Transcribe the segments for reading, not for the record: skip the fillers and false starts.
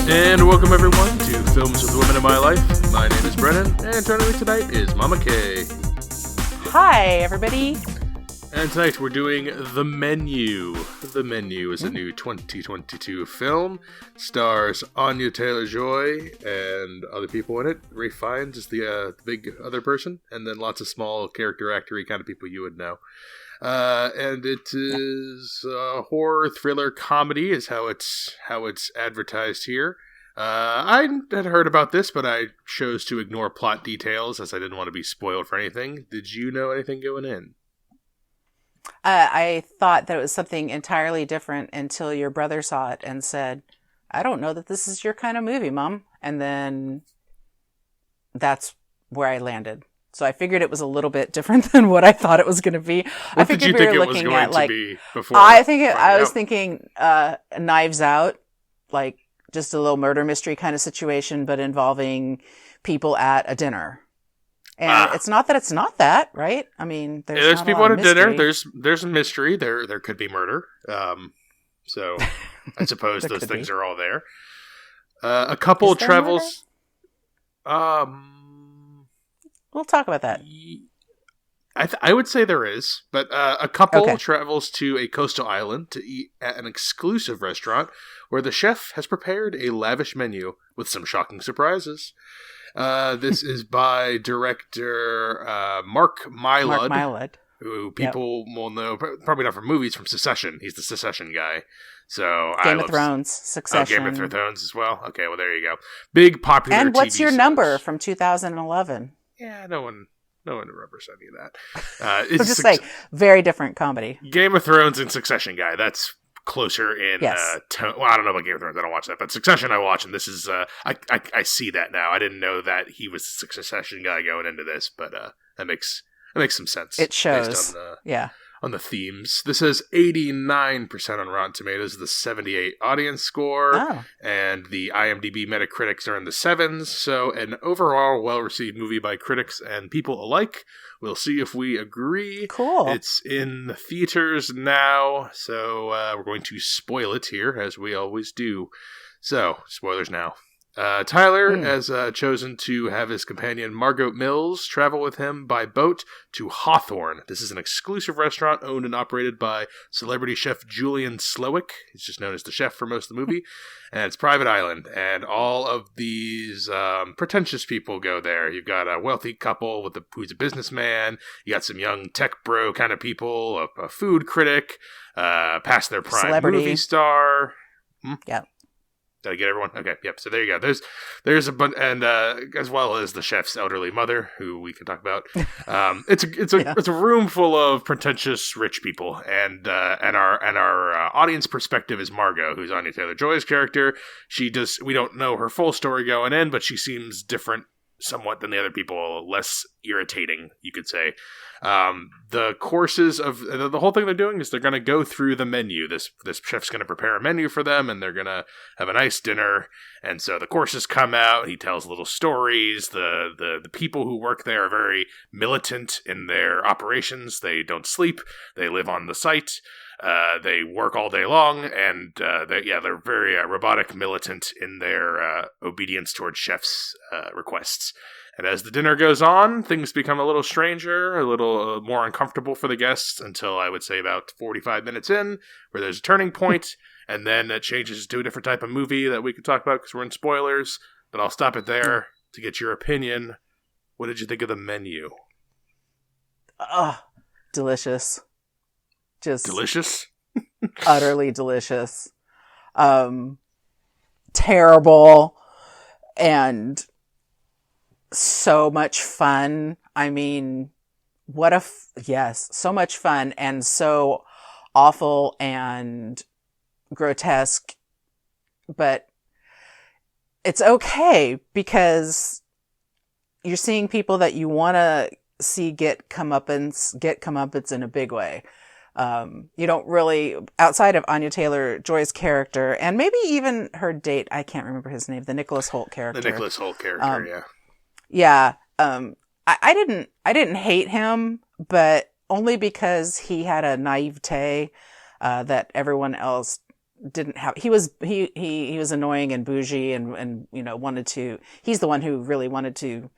And welcome everyone to Films with the Women in My Life. My name is Brennan, and joining me tonight is Mama K. Hi, everybody. And tonight we're doing The Menu. The Menu is a new 2022 film. Stars Anya Taylor-Joy and other people in it. Ralph Fiennes is the big other person, and then lots of small character actor-y kind of people you would know. And it is a horror thriller comedy is how it's advertised here. I had heard about this, but I chose to ignore plot details as I didn't want to be spoiled for anything. Did you know anything going in? I thought that it was something entirely different until your brother saw it and said, I don't know that this is your kind of movie, Mom. And then that's where I landed. So I figured it was a little bit different than what I thought it was going to be. What did you think it was going to be before? I was thinking Knives Out, like just a little murder mystery kind of situation, but involving people at a dinner. And it's not that it's not that, right? I mean, there's people at a dinner. There's a mystery. There could be murder. So I suppose those things are all there. A couple travels. We'll talk about that. I would say there is, but a couple travels to a coastal island to eat at an exclusive restaurant where the chef has prepared a lavish menu with some shocking surprises. This is by director Mark Mylod, who people will know, probably not from movies, from Succession. He's the Succession guy. So Game of Thrones, Succession. Game of Thrones as well. Okay, well, there you go. Big popular And what's TV your shows. Number from 2011? Yeah, no one remembers any of that. I'm just saying, very different comedy. Game of Thrones and Succession guy. That's closer in tone. Well, I don't know about Game of Thrones. I don't watch that, but Succession I watch, and this is I see that now. I didn't know that he was the Succession guy going into this, but that makes some sense. It shows, on the themes. This has 89% on Rotten Tomatoes, the 78 audience score, and the IMDb Metacritics are in the 7s, so an overall well-received movie by critics and people alike. We'll see if we agree. Cool. It's in the theaters now, so we're going to spoil it here, as we always do. So, spoilers now. Tyler has chosen to have his companion Margot Mills travel with him by boat to Hawthorne. This is an exclusive restaurant owned and operated by celebrity chef Julian Slowik. He's just known as the chef for most of the movie. And it's private island. And all of these pretentious people go there. You've got a wealthy couple who's a businessman. You got some young tech bro kind of people, a food critic, past their prime celebrity movie star. Yeah. Did I get everyone? Okay, yep. So there you go. There's a bunch, and as well as the chef's elderly mother, who we can talk about. It's a room full of pretentious rich people, and our audience perspective is Margot, who's Anya Taylor-Joy's character. We don't know her full story going in, but she seems different somewhat than the other people, less irritating, you could say. The courses of the whole thing they're doing is they're going to go through the menu. This chef's going to prepare a menu for them, and they're going to have a nice dinner. And so the courses come out. He tells little stories. The people who work there are very militant in their operations. They don't sleep. They live on the site. They work all day long, and they're very robotic, militant in their obedience towards chef's requests. And as the dinner goes on, things become a little stranger, a little more uncomfortable for the guests until I would say about 45 minutes in, where there's a turning point, and then it changes to a different type of movie that we could talk about because we're in spoilers. But I'll stop it there to get your opinion. What did you think of the menu? Delicious. Just delicious? Utterly delicious. Terrible. And so much fun. I mean, so much fun and so awful and grotesque, but it's okay because you're seeing people that you want to see get comeuppance in a big way. You don't really, outside of Anya Taylor-Joy's character, and maybe even her date, I can't remember his name, the Nicholas Hoult character. The Nicholas Hoult character, yeah. Yeah. I didn't hate him, but only because he had a naivete that everyone else didn't have, he was annoying and bougie and he's the one who really wanted to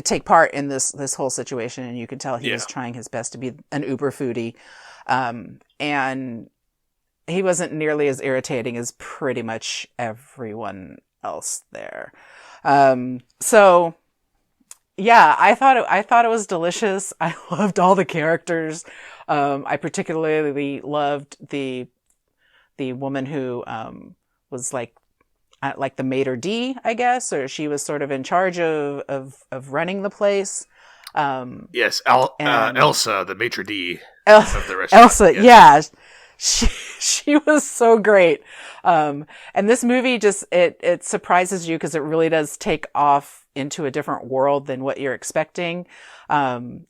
take part in this whole situation, and you could tell he was trying his best to be an uber foodie, and he wasn't nearly as irritating as pretty much everyone else there. So yeah, I thought it was delicious. I loved all the characters. I particularly loved the woman who was like the maitre d', I guess, or she was sort of in charge of running the place. Yes, Elsa, the maitre d' of the restaurant. Elsa, yes. She was so great. And this movie just, it surprises you because it really does take off into a different world than what you're expecting. And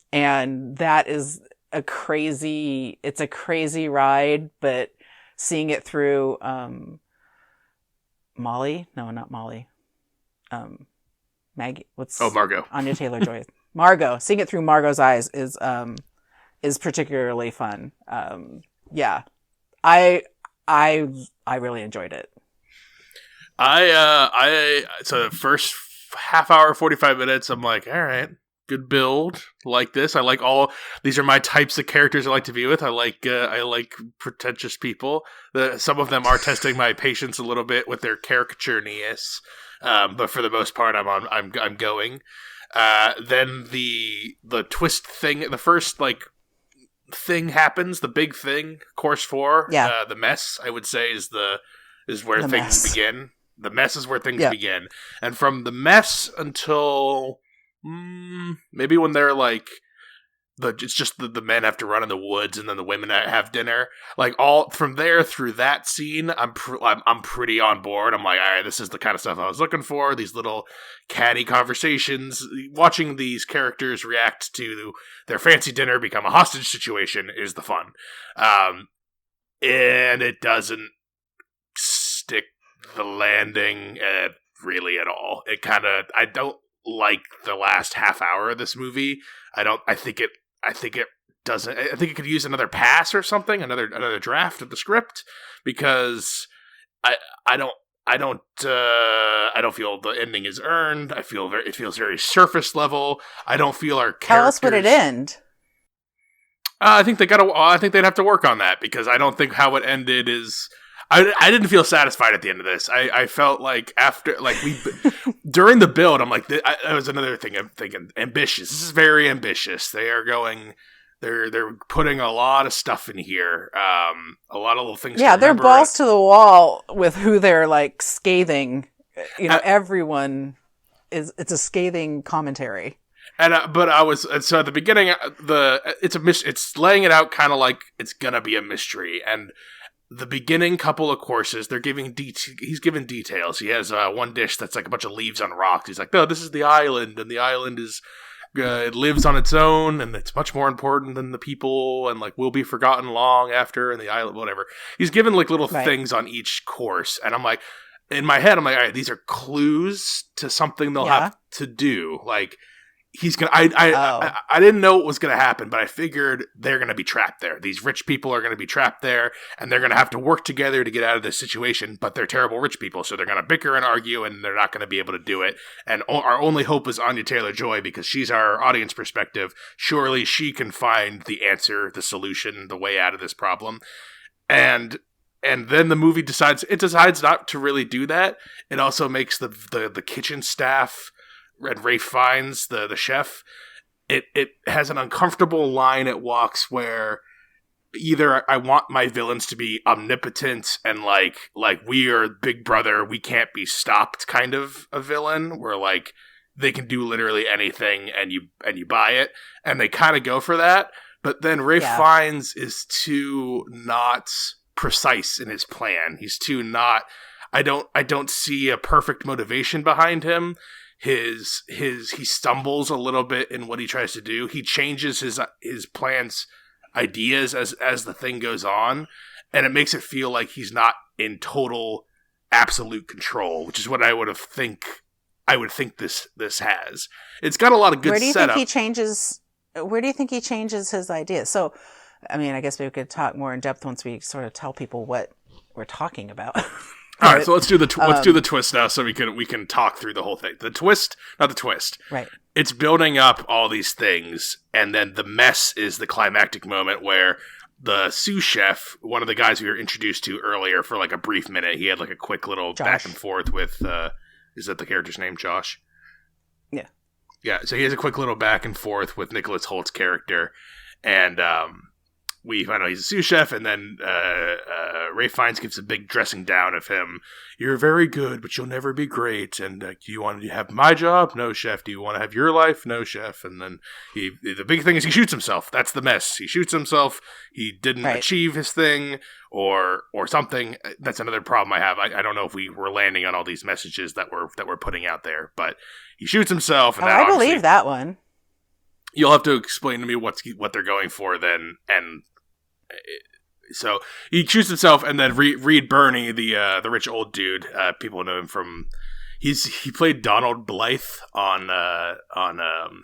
that is it's a crazy ride, but seeing it through, Molly? No, not Molly. Maggie, Margot. Anya Taylor-Joy. Margot. Seeing it through Margot's eyes is particularly fun. Yeah. I really enjoyed it. So the first half hour, 45 minutes, I'm like, all right, good build. Like this. I like these are my types of characters I like to be with. I like pretentious people. Some of them are testing my patience a little bit with their caricature-ness. But for the most part, I'm going. Then the twist thing, the first thing happens, the big thing, course 4, the mess, I would say, is where things begin. The mess is where things begin. And from the mess until maybe when they're it's just the men have to run in the woods and then the women have dinner. All from there through that scene, I'm pretty on board. I'm like, all right, this is the kind of stuff I was looking for. These little catty conversations, watching these characters react to their fancy dinner become a hostage situation is the fun. And it doesn't stick the landing really at all. I don't like the last half hour of this movie. I think it doesn't. I think it could use another pass or something, another draft of the script, because I don't feel the ending is earned. I feel it feels very surface level. I don't feel our characters. How else would it end? I think they'd have to work on that, because I don't think how it ended is. I didn't feel satisfied at the end of this. I felt like after, during the build, I'm like, that was another thing I'm thinking. Ambitious. This is very ambitious. They're putting a lot of stuff in here. A lot of little things. Yeah, they're balls to the wall with who they're scathing. Everyone it's a scathing commentary. And so at the beginning, it's laying it out kind of like it's gonna be a mystery. And the beginning couple of courses, they're giving he's given details. He has one dish that's a bunch of leaves on rocks. He's like, no, this is the island, and the island is it lives on its own, and it's much more important than the people, and will be forgotten long after, and the island, whatever. He's given little things on each course, and I'm like, in my head, I'm like, all right, these are clues to something they'll have to do. He's gonna. I didn't know what was gonna happen, but I figured they're gonna be trapped there. These rich people are gonna be trapped there, and they're gonna have to work together to get out of this situation. But they're terrible rich people, so they're gonna bicker and argue, and they're not gonna be able to do it. And our only hope is Anya Taylor-Joy, because she's our audience perspective. Surely she can find the answer, the solution, the way out of this problem. And then the movie decides not to really do that. It also makes the kitchen staff. And Ralph Fiennes, the chef, it has an uncomfortable line it walks where either I want my villains to be omnipotent and like we are Big Brother, we can't be stopped kind of a villain, where they can do literally anything and you buy it, and they kind of go for that. But then Ralph Fiennes is too not precise in his plan. He's too not. I don't see a perfect motivation behind him. He stumbles a little bit in what he tries to do. He changes his plans, ideas as the thing goes on, and it makes it feel like he's not in total absolute control, which is what I would think this has. It's got a lot of good setup. Where do you think he changes his ideas? So, I mean, I guess we could talk more in depth once we sort of tell people what we're talking about. All right, so let's do the twist now, so we can talk through the whole thing. The twist, not the twist. Right. It's building up all these things, and then the mess is the climactic moment where the sous chef, one of the guys we were introduced to earlier for like a brief minute, he had like a quick little Josh. back and forth with. Is that the character's name, Josh? Yeah. Yeah. So he has a quick little back and forth with Nicholas Holt's character, and we find out he's a sous chef, and then Ray Fiennes gives a big dressing down of him. You're very good, but you'll never be great. And do you want to have my job? No, chef. Do you want to have your life? No, chef. And then the big thing is he shoots himself. That's the mess. He shoots himself. He didn't achieve his thing or something. That's another problem I have. I don't know if we were landing on all these messages that we're putting out there, but he shoots himself. And I believe that one. You'll have to explain to me what they're going for then, and so he shoots himself, and then Reed Birney, the rich old dude, people know him from he played Donald Blythe on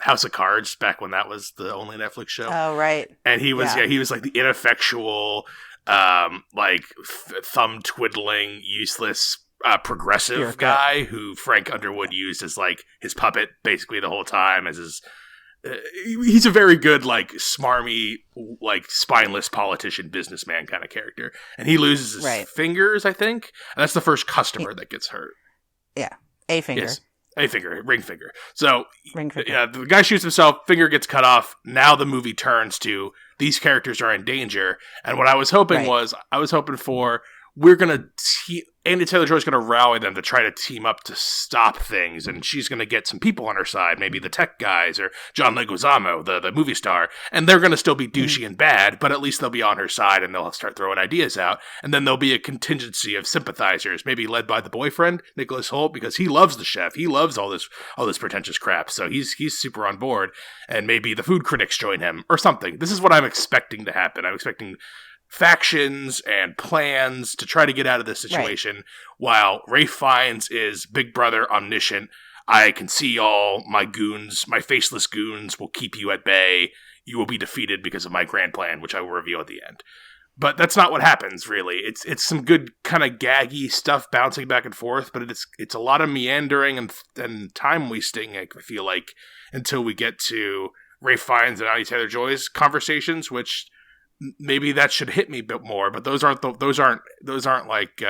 House of Cards back when that was the only Netflix show. Oh right, and he was he was like the ineffectual, like thumb twiddling, useless. Progressive guy who Frank Underwood used as like his puppet basically the whole time as his. He's a very good, like, smarmy, like, spineless politician, businessman kind of character. And he loses his fingers, I think. And that's the first customer that gets hurt. Yeah. A finger. Yes. A finger. Ring finger. So, ring finger. Yeah, the guy shoots himself, finger gets cut off. Now the movie turns to these characters are in danger. And what I was hoping for, we're going to... Anya Taylor-Joy's going to rally them to try to team up to stop things, and she's going to get some people on her side, maybe the tech guys or John Leguizamo, the movie star, and they're going to still be douchey and bad, but at least they'll be on her side, and they'll start throwing ideas out, and then there'll be a contingency of sympathizers, maybe led by the boyfriend, Nicholas Hoult, because he loves the chef, he loves all this pretentious crap, so he's super on board, and maybe the food critics join him, or something. This is what I'm expecting to happen. I'm expecting factions and plans to try to get out of this situation, while Ray Fiennes is Big Brother omniscient. I can see all my goons, my faceless goons will keep you at bay. You will be defeated because of my grand plan, which I will reveal at the end. But that's not what happens, really. It's some good kind of gaggy stuff bouncing back and forth, but it's a lot of meandering and time wasting, I feel like, until we get to Ray Fiennes and Anya Taylor-Joy's conversations, which maybe that should hit me a bit more, but those aren't like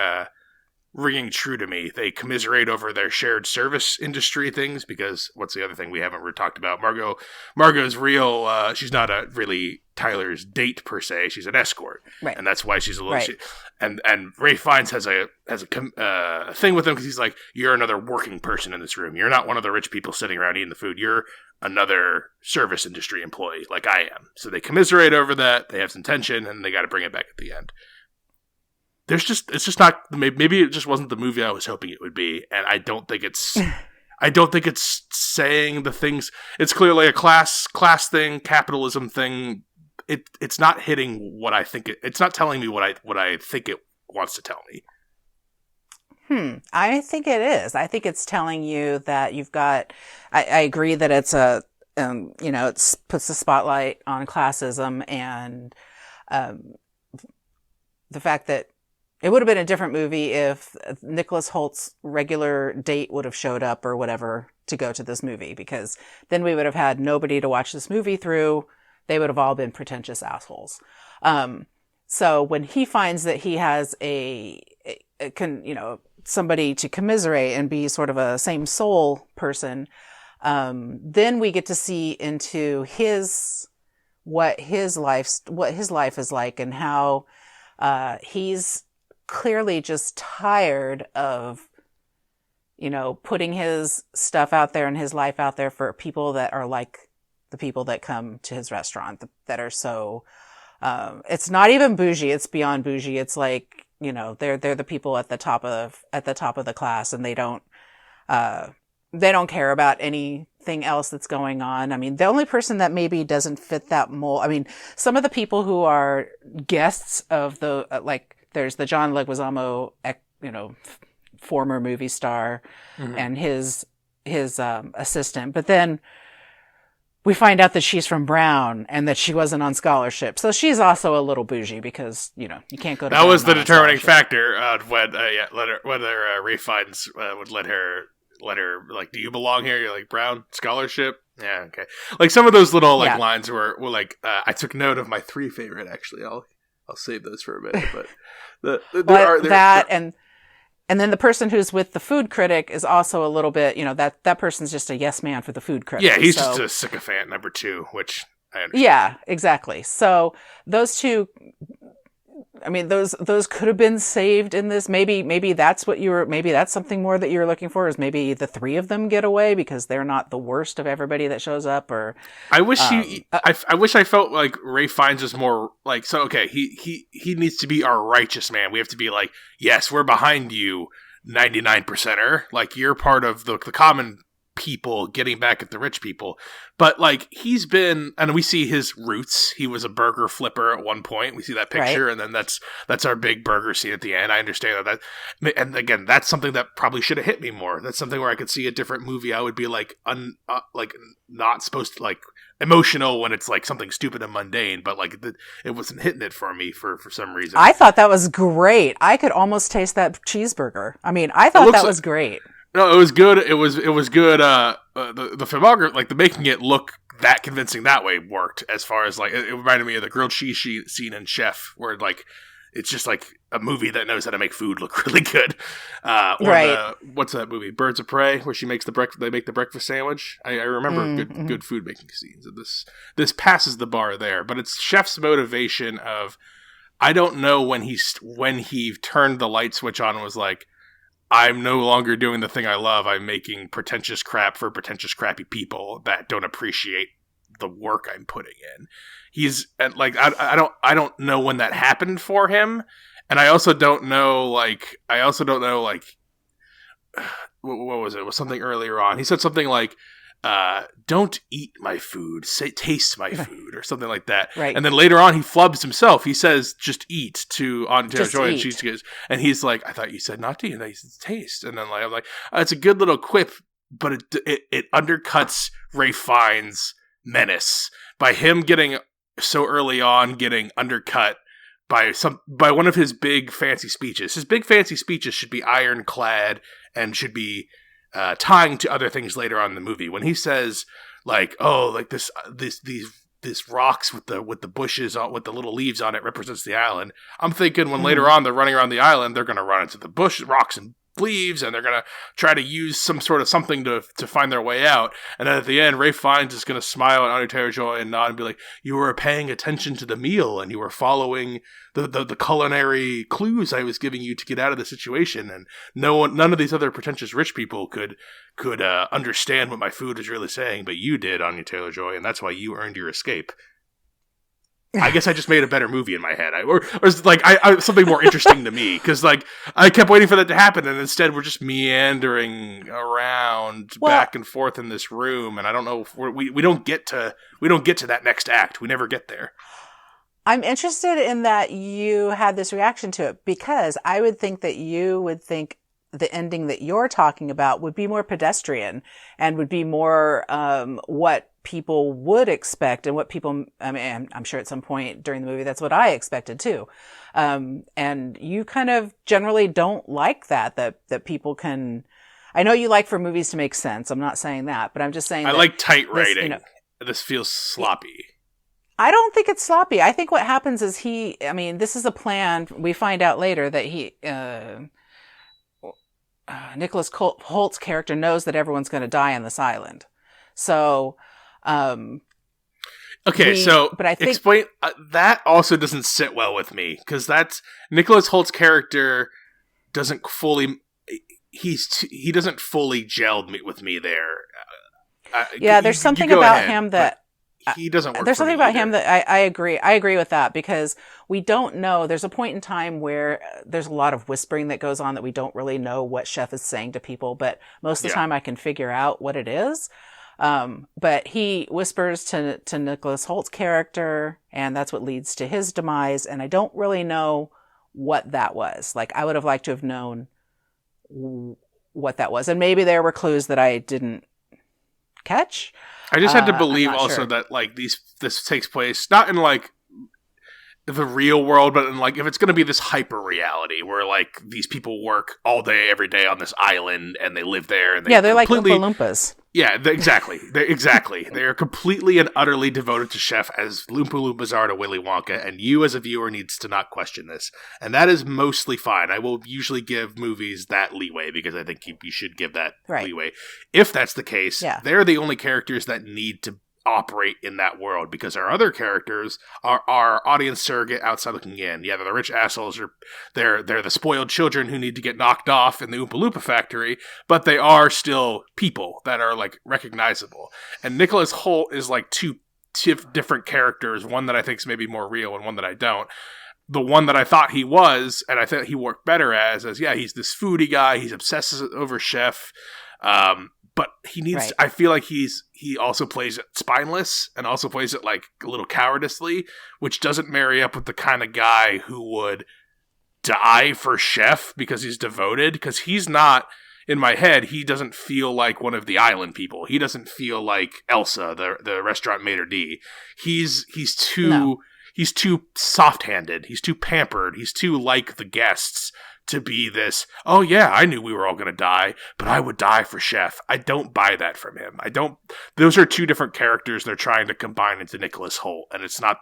ringing true to me. They commiserate over their shared service industry things, because what's the other thing we haven't talked about? Margot's real. She's not really Tyler's date per se. She's an escort, and that's why she's a little. And Ray Fiennes has a thing with him because he's like, you're another working person in this room. You're not one of the rich people sitting around eating the food. You're another service industry employee like I am. So they commiserate over that. They have some tension, and they got to bring it back at the end. It's just not. Maybe it just wasn't the movie I was hoping it would be, and I don't think it's. I don't think it's saying the things. It's clearly a class thing, capitalism thing. It's not hitting what I think it's not telling me what I think it wants to tell me. I think it is. I think it's telling you that you've got. I agree that it's it puts the spotlight on classism and the fact that it would have been a different movie if Nicholas Holt's regular date would have showed up or whatever to go to this movie, because then we would have had nobody to watch this movie through. They would have all been pretentious assholes. So when he finds that he has somebody to commiserate and be sort of a same soul person, then we get to see into what his life is like, and how he's clearly just tired of, putting his stuff out there and his life out there for people that are like the people that come to his restaurant, that are so, it's not even bougie. It's beyond bougie. It's like, they're the people at the top of the class, and they don't care about anything else that's going on. I mean, the only person that maybe doesn't fit that mold, I mean, some of the people who are guests of the, there's the John Leguizamo, former movie star, and his assistant. But then we find out that she's from Brown and that she wasn't on scholarship. So she's also a little bougie because, you can't go to That Brown was the not on determining scholarship. factor when whether Ray Fiennes would let her like, do you belong here? You're like, Brown scholarship. Yeah, okay. Like some of those little like lines were like I took note of my 3 favorite. Actually, I'll save those for a minute. But and then the person who's with the food critic is also a little bit, that person's just a yes man for the food critic. Yeah, he's just a sycophant number 2, which I understand. Yeah, exactly. So those two, I mean, those could have been saved in this. Maybe that's maybe that's something more that you were looking for, is maybe the 3 of them get away because they're not the worst of everybody that shows up. Or I wish I wish I felt like Ray Fiennes was more like, so okay, he needs to be our righteous man. We have to be like, yes, we're behind you, 99%er. Like, you're part of the common people getting back at the rich people. But like, he's been, and we see his roots. He was a burger flipper at one point. We see that picture, right. And then that's our big burger scene at the end. I understand that, and again, that's something that probably should have hit me more. That's something where I could see a different movie. I would be like, like not supposed to, like, emotional when it's like something stupid and mundane, but like it wasn't hitting it for me for some reason. I thought that was great. I could almost taste that cheeseburger. I mean, I thought that was great. No, it was good. It was good. The filmography, like the making it look that convincing that way, worked. As far as like, it reminded me of the grilled cheese scene in Chef, where like it's just like a movie that knows how to make food look really good. Right. What's that movie? Birds of Prey, where she makes they make the breakfast sandwich. I remember good food making scenes. And this passes the bar there, but it's Chef's motivation of, I don't know when he turned the light switch on and was like, I'm no longer doing the thing I love. I'm making pretentious crap for pretentious, crappy people that don't appreciate the work I'm putting in. He's like, I don't know when that happened for him, and I also don't know like what was it? It was something earlier on. He said something like, don't eat my food, say taste my food, or something like that. Right. And then later on he flubs himself. He says just eat to Anya Taylor-Joy, and she goes, and he's like, I thought you said not to eat, and he said taste. And then like, I'm like, it's a good little quip, but it undercuts Ray Fiennes' menace by him getting so early on, getting undercut by one of his big fancy speeches. His big fancy speeches should be ironclad and should be tying to other things later on in the movie. When he says like, oh, like this rocks with the bushes on, with the little leaves on it, represents the island. I'm thinking when later on they're running around the island, they're going to run into the rocks and leaves, and they're going to try to use some sort of something to find their way out. And then at the end, Ray Fiennes is going to smile at Anya Taylor-Joy and nod and be like, you were paying attention to the meal and you were following the culinary clues I was giving you to get out of the situation. And none of these other pretentious rich people could understand what my food was really saying, but you did, Anya Taylor-Joy, and that's why you earned your escape. I guess I just made a better movie in my head, or like something more interesting to me, because like I kept waiting for that to happen, and instead we're just meandering around back and forth in this room, and I don't know if we don't get to that next act. We never get there. I'm interested in that you had this reaction to it, because I would think that you would think the ending that you're talking about would be more pedestrian and would be more what people would expect, and what people, I mean, I'm sure at some point during the movie that's what I expected too. And you kind of generally don't like that people can, I know you like for movies to make sense. I'm not saying that, but I'm just saying I like tight writing. This feels sloppy. I don't think it's sloppy. I think what happens is this is a plan. We find out later that Nicholas Holt's character knows that everyone's going to die on this island. So, okay, but I think explain that also doesn't sit well with me, because that's Nicholas Holt's character doesn't fully he doesn't fully gelled with me there. There's something about him that he doesn't work. There's something about him that I agree. I agree with that, because we don't know. There's a point in time where there's a lot of whispering that goes on that we don't really know what Chef is saying to people, but most of the time I can figure out what it is. But he whispers to Nicholas Holt's character, and that's what leads to his demise. And I don't really know what that was. Like, I would have liked to have known what that was. And maybe there were clues that I didn't catch. I just had to I'm believe not also sure. that like this takes place not in like the real world, but in like if it's going to be this hyper reality where like these people work all day every day on this island and they live there and they Yeah, they're like Oompa completely Loompas. exactly they are completely and utterly devoted to Chef as Loompa Loompas are to Willy Wonka, and you as a viewer needs to not question this, and that is mostly fine. I will usually give movies that leeway because I think you should give that Right. leeway. If that's the case, Yeah. they're the only characters that need to operate in that world, because our other characters are our audience surrogate outside looking in. Yeah, they're the rich assholes, or they're the spoiled children who need to get knocked off in the Oompa Loompa factory, but they are still people that are like recognizable. And Nicholas Hoult is like two different characters, one that I think is maybe more real and one that I don't. The one that I thought he was, and I thought he worked better as yeah, he's this foodie guy, he's obsessed over Chef, but he needs. Right. I feel like he also plays it spineless and also plays it like a little cowardice, which doesn't marry up with the kind of guy who would die for Chef because he's devoted. Because he's not, in my head, he doesn't feel like one of the island people. He doesn't feel like Elsa, the restaurant maitre d'. He's too No. he's too soft-handed. He's too pampered. He's too like the guests to be this, oh yeah, I knew we were all going to die, but I would die for Chef. I don't buy that from him. Those are two different characters they're trying to combine into Nicholas Hoult, and it's not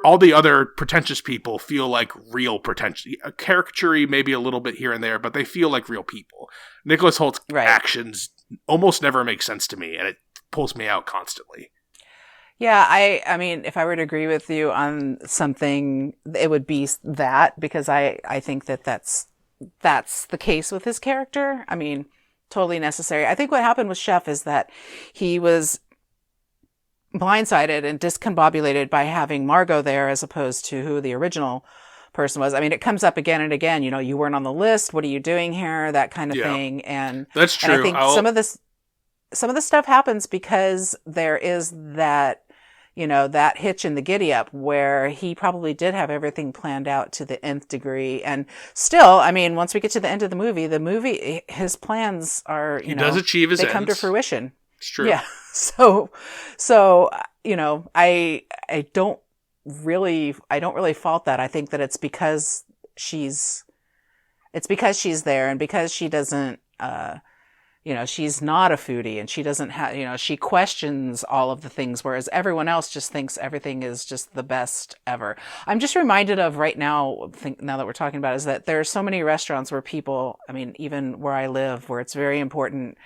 all the other pretentious people feel like real pretentious, caricature-y maybe a little bit here and there, but they feel like real people. Nicholas Holt's actions almost never make sense to me, and it pulls me out constantly. Yeah, I mean, if I were to agree with you on something, it would be that, because I think that's the case with his character. I mean, totally necessary. I think what happened with Chef is that he was blindsided and discombobulated by having Margot there as opposed to who the original person was. I mean, it comes up again and again, you weren't on the list. What are you doing here? That kind of thing. And that's true. And I think some of this stuff happens because there is that, that hitch in the giddy up where he probably did have everything planned out to the nth degree. And still, I mean, once we get to the end of the movie, his plans are, he does achieve his they ends. come to fruition. It's true. Yeah. So, I don't really fault that. I think that it's because she's there, and because she doesn't, she's not a foodie, and she doesn't have, she questions all of the things, whereas everyone else just thinks everything is just the best ever. I'm just reminded of right now, now that we're talking about, is that there are so many restaurants where people, I mean, even where I live, where it's very important,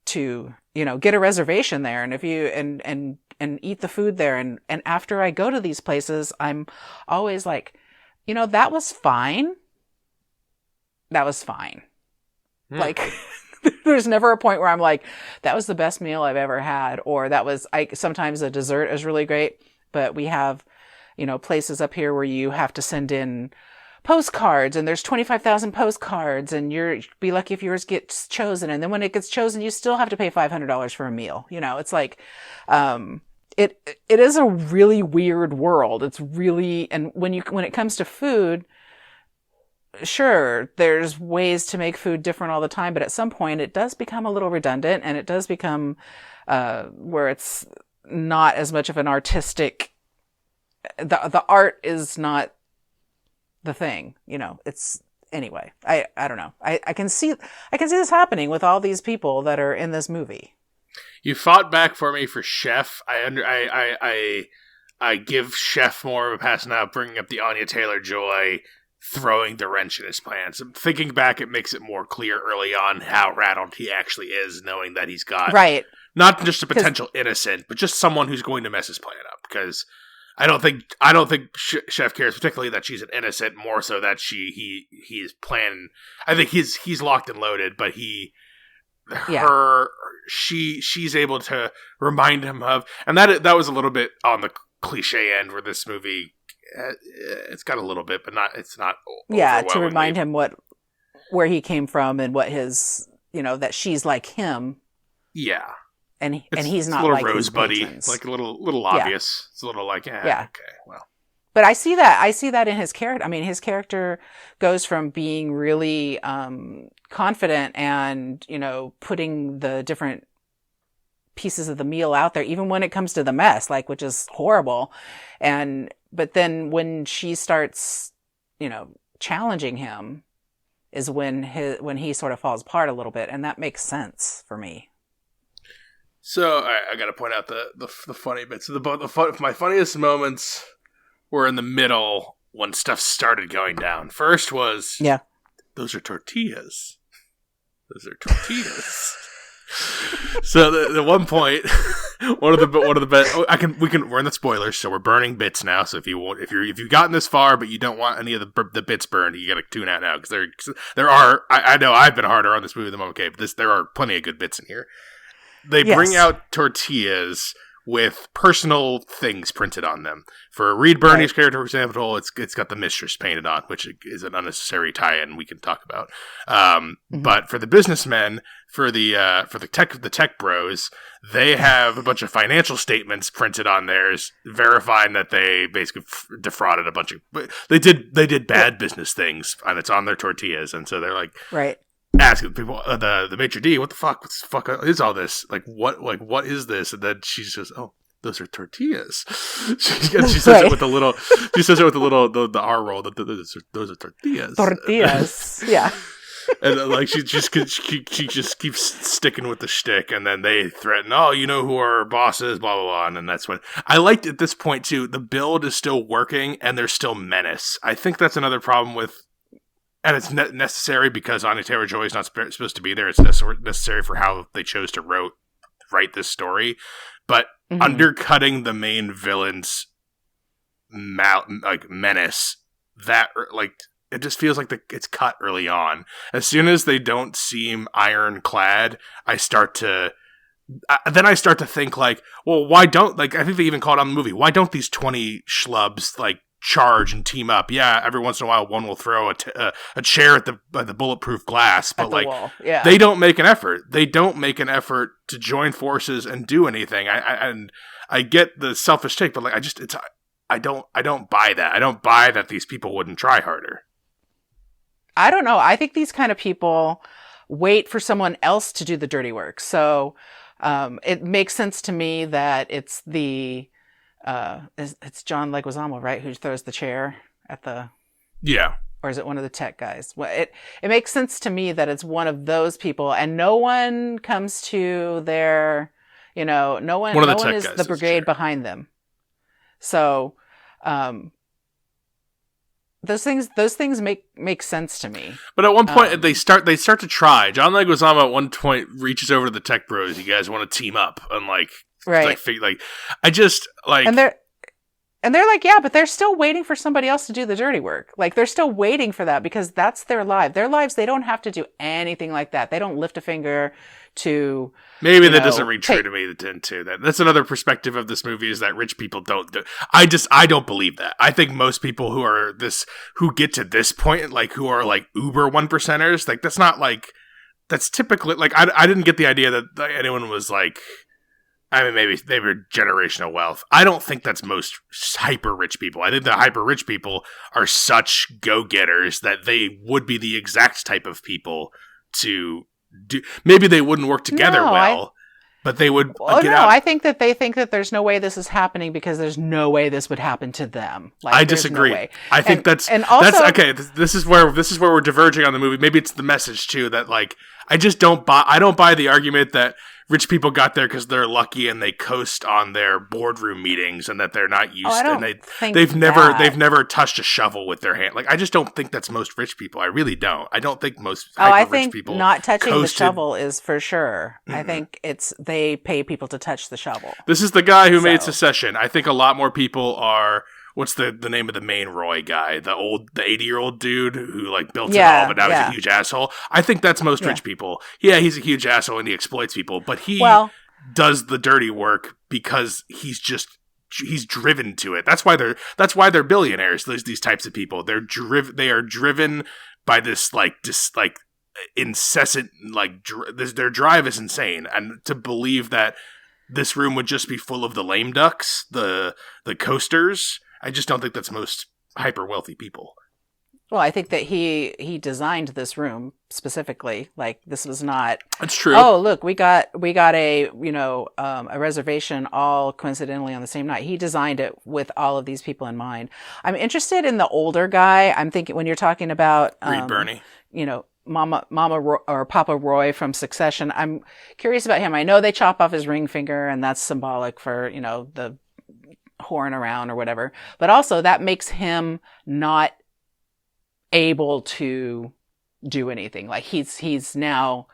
to, get a reservation there. And if you, and eat the food there. And after I go to these places, I'm always like, that was fine. That was fine. Like, there's never a point where I'm like, that was the best meal I've ever had. Or sometimes a dessert is really great, but we have, places up here where you have to send in postcards, and there's 25,000 postcards, and be lucky if yours gets chosen. And then when it gets chosen, you still have to pay $500 for a meal. It's like, it is a really weird world. It's really, and when it comes to food, sure, there's ways to make food different all the time, but at some point it does become a little redundant, and it does become, where it's not as much of an artistic, the art is not the thing, it's, anyway, I don't know. I can see this happening with all these people that are in this movie. You fought back for me for Chef. I give Chef more of a pass now, bringing up the Anya Taylor-Joy throwing the wrench in his plans. Thinking back, it makes it more clear early on how rattled he actually is, knowing that he's got not just a potential innocent, but just someone who's going to mess his plan up. Because I don't think Chef cares particularly that she's an innocent, more so that he's planning. I think he's locked and loaded, but she's able to remind him of, and that was a little bit on the cliche end where this movie, it's got a little bit, but it's not. Yeah, to remind him where he came from and what his, that she's like him. Yeah. And he's not a little like rosebuddy, like a little obvious. It's a little like, okay, well. But I see that in his character. I mean, his character goes from being really confident and, putting the different pieces of the meal out there, even when it comes to the mess, like, which is horrible. But then when she starts, challenging him is when he sort of falls apart a little bit. And that makes sense for me. So I got to point out the funny bits. My funniest moments were in the middle when stuff started going down. First was, those are tortillas. Those are tortillas. So the one point, one of the best. We're in the spoilers, so we're burning bits now. So if you've gotten this far, but you don't want any of the bits burned, you got to tune out now because there are. I know I've been harder on this movie than I'm okay, but there are plenty of good bits in here. They bring out tortillas with personal things printed on them. For Reed Birney's character, for example, it's got the mistress painted on, which is an unnecessary tie-in we can talk about. But for the businessmen, for the tech bros, they have a bunch of financial statements printed on theirs, verifying that they basically defrauded a bunch of. They did bad business things, and it's on their tortillas, and so they're like, asking people, the maitre d', what the fuck is all this? What is this? And then she says, oh, those are tortillas. She says it with a little. She says it with a little the R roll. Those are tortillas. Tortillas, yeah. And she just keeps sticking with the shtick, and then they threaten, oh, you know who our boss is, blah blah blah, and then that's when I liked at this point too. The build is still working, and there's still menace. I think that's another problem with. And it's necessary because Anya Taylor-Joy is not supposed to be there. It's necessary for how they chose to write this story. But undercutting the main villain's menace, that it just feels like it's cut early on. As soon as they don't seem ironclad, I start to think well, why don't I think they even call it on the movie. Why don't these 20 schlubs charge and team up? Yeah, every once in a while one will throw a chair at the bulletproof glass, but they don't make an effort. They don't make an effort to join forces and do anything. I get the selfish take, but I don't buy that. I don't buy that these people wouldn't try harder. I don't know. I think these kind of people wait for someone else to do the dirty work. So it makes sense to me that it's the it's John Leguizamo, right, who throws the chair at the or is it one of the tech guys? Well, it makes sense to me that it's one of those people, and no one comes to their no one is the brigade behind them. So those things make sense to me. But at one point they start to try. John Leguizamo at one point reaches over to the tech bros. You guys want to team up and and they're like, yeah, but they're still waiting for somebody else to do the dirty work. They're still waiting for that because that's their life. Their lives, they don't have to do anything like that. They don't lift a finger to. Maybe that doesn't read true to me too. That's another perspective of this movie is that rich people don't do. I don't believe that. I think most people who get to this point, who are uber 1%ers, that's not that's typically I didn't get the idea that anyone was maybe they were generational wealth. I don't think that's most hyper rich people. I think the hyper rich people are such go-getters that they would be the exact type of people to do. Maybe they wouldn't work together but they would get out. I think that they think that there's no way this is happening because there's no way this would happen to them. I disagree. No way. I think that's okay. This is where we're diverging on the movie. Maybe it's the message too that I just don't buy. I don't buy the argument that rich people got there because they're lucky and they coast on their boardroom meetings and that they're not used to. They've never touched a shovel with their hand. I just don't think that's most rich people. I really don't. I don't think most rich people not touching the shovel is for sure. Mm-hmm. I think they pay people to touch the shovel. This is the guy who made Succession. I think a lot more people are. What's the name of the main Roy guy? The 80-year-old dude who built it all, but now he's a huge asshole. I think that's most rich people. Yeah, he's a huge asshole and he exploits people, but he does the dirty work because he's driven to it. That's why they're billionaires. These types of people. They are driven by this incessant their drive is insane, and to believe that this room would just be full of the lame ducks, the coasters. I just don't think that's most hyper wealthy people. Well, I think that he designed this room specifically. Like, this was not. That's true. Oh, look, we got a a reservation all coincidentally on the same night. He designed it with all of these people in mind. I'm interested in the older guy. I'm thinking when you're talking about Reed Birney. Mama or Papa Roy from Succession. I'm curious about him. I know they chop off his ring finger, and that's symbolic for the horn around or whatever. But also that makes him not able to do anything. Like he's now.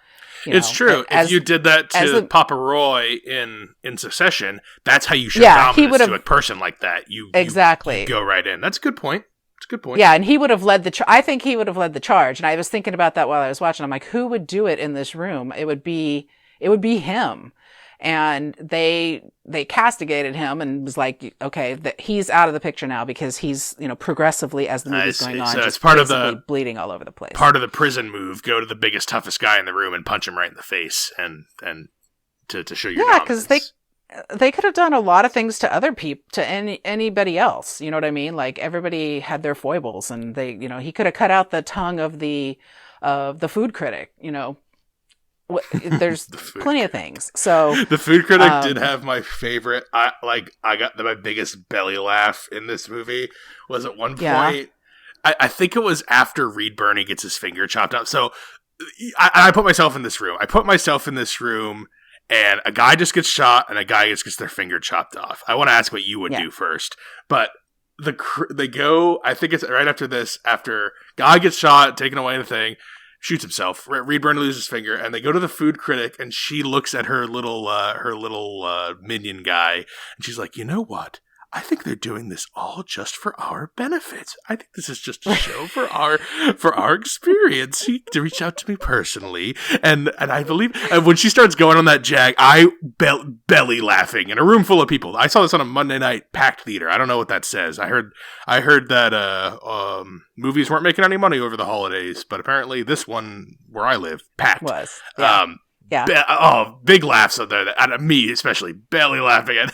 It's true. If you did that to Papa Roy in Succession, that's how you show dominance to a person like that. You go right in. That's a good point. It's a good point. Yeah, and he would have led I think he would have led the charge. And I was thinking about that while I was watching. I'm like, who would do it in this room? It would be him. And they castigated him and was like, okay, he's out of the picture now because he's, progressively as the movie's going on, so just it's part of the bleeding all over the place. Part of the prison move: go to the biggest, toughest guy in the room and punch him right in the face, and to show your dominance. Because they could have done a lot of things to other people, to anybody else. You know what I mean? Like, everybody had their foibles, and he could have cut out the tongue of the food critic. There's plenty of things. So the food critic did have my favorite. I got my biggest belly laugh in this movie was at one point. Yeah. I think it was after Reed Birney gets his finger chopped off. So I put myself in this room. And a guy just gets shot, and a guy just gets their finger chopped off. I want to ask what you would do first, but they go. I think it's right after this. After guy gets shot, taken away the thing. Shoots himself. Reed Birney loses his finger, and they go to the food critic, and she looks at her little minion guy, and she's like, "You know what? I think they're doing this all just for our benefits. I think this is just a show for our experience. He reached out to me personally, and I believe." And when she starts going on that jag, I belly laughing in a room full of people. I saw this on a Monday night packed theater. I don't know what that says. I heard that movies weren't making any money over the holidays, but apparently this one where I live packed was. Yeah. Big laughs out of me, especially belly laughing at.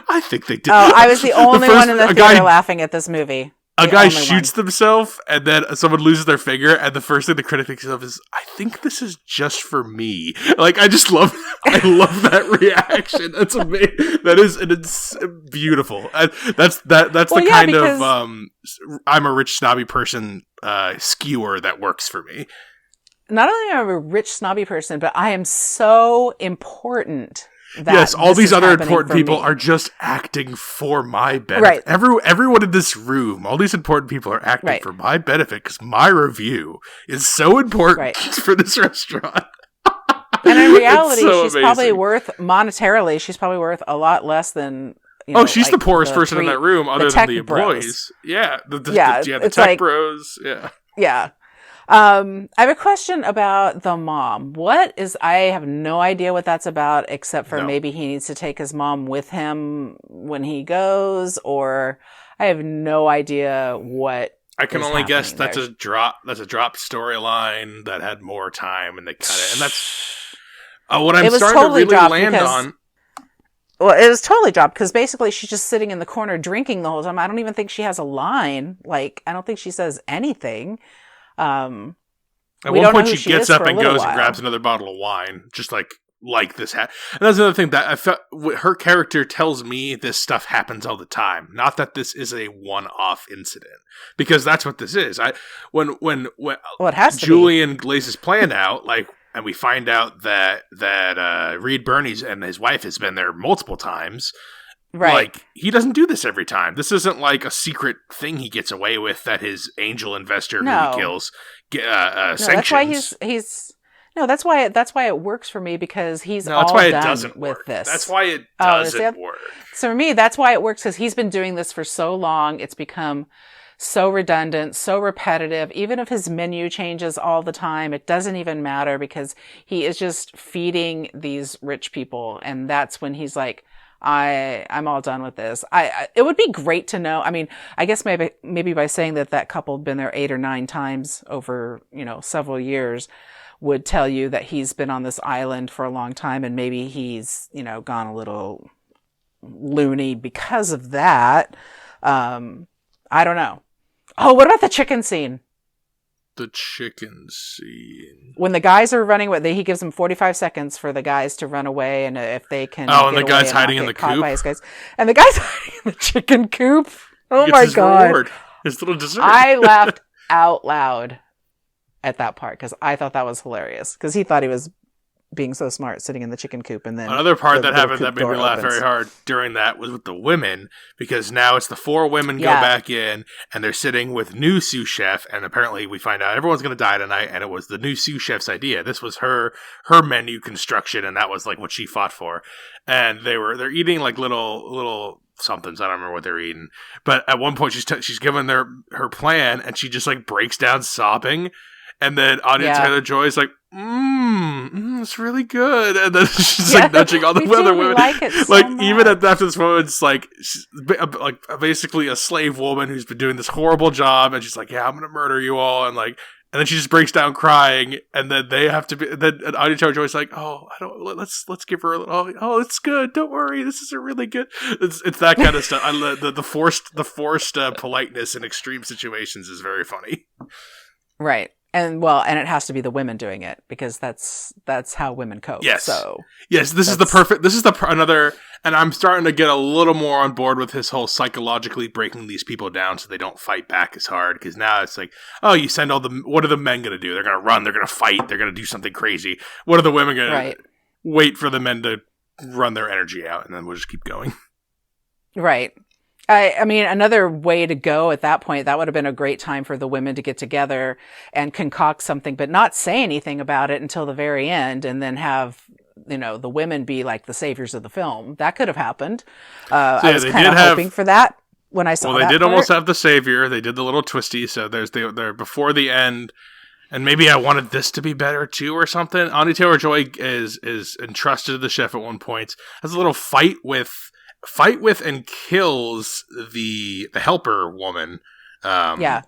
I think they did. Oh, I was the only one in the theater laughing at this movie. A guy shoots themselves, and then someone loses their finger, and the first thing the critic thinks of is, "I think this is just for me." Like, I love that reaction. That's amazing. It's beautiful. That's the kind of I'm a rich snobby person skewer that works for me. Not only am I a rich snobby person, but I am so important. Yes, all these other important people are just acting for my benefit. Right. Everyone in this room, all these important people are acting for my benefit because my review is so important for this restaurant. And in reality, she's probably worth monetarily. She's probably worth a lot less than. She's the poorest person in that room, other than the employees. Yeah, the tech bros. Yeah. Yeah. I have a question about the mom. I have no idea what that's about, except for maybe he needs to take his mom with him when he goes, or I have no idea what. I can only guess that's a drop storyline that had more time, and they cut it. And that's what I'm starting to really land on. Well, it was totally dropped because basically she's just sitting in the corner drinking the whole time. I don't even think she has a line. Like, I don't think she says anything. At one point she gets up and goes and grabs another bottle of wine, just like this and that's another thing that I felt her character tells me this stuff happens all the time, not that this is a one-off incident, because that's what this is. When Julian lays his plan out, and we find out that Reed Birney's and his wife has been there multiple times. Right. Like, he doesn't do this every time. This isn't like a secret thing he gets away with that his angel investor who he kills sanctions. That's why that's why it works for me, because he's all done with this. That's why it doesn't work. So for me, that's why it works, because he's been doing this for so long. It's become so redundant, so repetitive. Even if his menu changes all the time, it doesn't even matter, because he is just feeding these rich people. And that's when he's like, I'm all done with this. It would be great to know. I mean, I guess maybe by saying that couple had been there 8 or 9 times over, several years would tell you that he's been on this island for a long time, and maybe he's, gone a little loony because of that. I don't know. Oh, what about the chicken scene? The chicken scene. When the guys are running away, he gives them 45 seconds for the guys to run away, and if they can and get the guy's away hiding in and the not get caught coop. by his guys. And the guy's hiding in the chicken coop. Oh He my gets his God. reward. His little dessert. I laughed out loud at that part because I thought that was hilarious because he thought he was being so smart sitting in the chicken coop, and then another part that happened that made me laugh opens. very hard during that was with the women, because now it's the 4 women go back in and they're sitting with new sous chef, and apparently we find out everyone's going to die tonight, and it was the new sous chef's idea. This was her menu construction, and that was like what she fought for. And they're eating like little somethings. I don't remember what they're eating, but at one point she's given her plan, and she just like breaks down sobbing. And then Anya Taylor-Joy is like, it's really good. And then she's like nudging all the other women. Like it so like much. even after this moment, it's like she's like basically a slave woman who's been doing this horrible job, and she's like, yeah, I'm gonna murder you all, and then she just breaks down crying, and then they have to be. Then Anya Taylor-Joy's like, oh, I don't. Let's give her a little. Oh, it's good. Don't worry. This is a really good. It's that kind of stuff. I love the forced politeness in extreme situations is very funny. Right. And it has to be the women doing it because that's how women cope. Yes. So yes, this is another, and I'm starting to get a little more on board with his whole psychologically breaking these people down so they don't fight back as hard. Because now it's like, oh, you send what are the men going to do? They're going to run. They're going to fight. They're going to do something crazy. What are the women going to wait for the men to run their energy out, and then we'll just keep going. Right. I mean, another way to go at that point, that would have been a great time for the women to get together and concoct something, but not say anything about it until the very end, and then have, the women be like the saviors of the film. That could have happened. I was kind of hoping for that when I saw that. Well, they did part. almost have the savior. They did the little twisty, so they're before the end. And maybe I wanted this to be better too, or something. Anya Taylor-Joy is entrusted to the chef at one point. Has a little fight with and kills the helper woman. The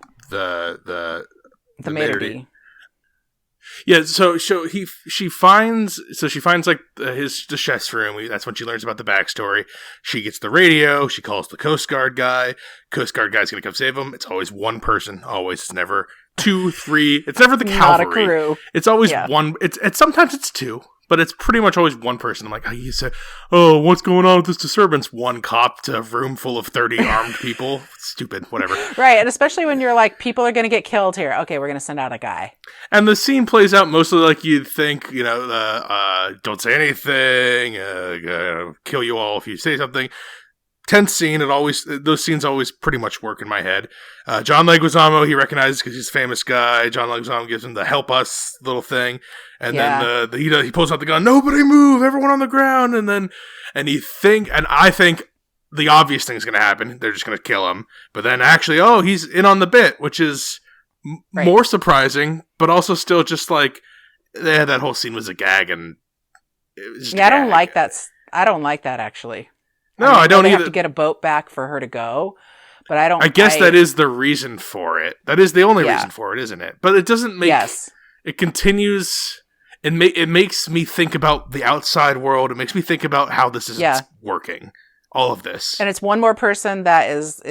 maitre d'. Yeah, so she finds like the chef's room. That's when she learns about the backstory. She gets the radio. She calls the Coast Guard guy. Coast Guard guy's gonna come save him. It's always one person. Always. It's never 2, 3. It's never the cavalry. Not a crew. It's always one. It's sometimes it's 2. But it's pretty much always one person. I'm like, you said, what's going on with this disturbance? One cop to a room full of 30 armed people. Stupid, whatever. Right, and especially when you're like, people are going to get killed here. Okay, we're going to send out a guy. And the scene plays out mostly like you'd think, don't say anything, kill you all if you say something. Tense scene. Those scenes always pretty much work in my head. John Leguizamo, he recognizes because he's a famous guy. John Leguizamo gives him the "help us" little thing, and then he pulls out the gun. Nobody move! Everyone on the ground! And I think the obvious thing is going to happen. They're just going to kill him. But then actually, he's in on the bit, which is more surprising, but also still just like that whole scene was a gag, and it was just I don't like that. I don't like that actually. No, I don't either. They either. have to get a boat back for her to go, but I don't. I guess that is the reason for it. That is the only reason for it, isn't it? But it doesn't make. Yes. It continues. It makes me think about the outside world. It makes me think about how this is working. All of this, and it's one more person that is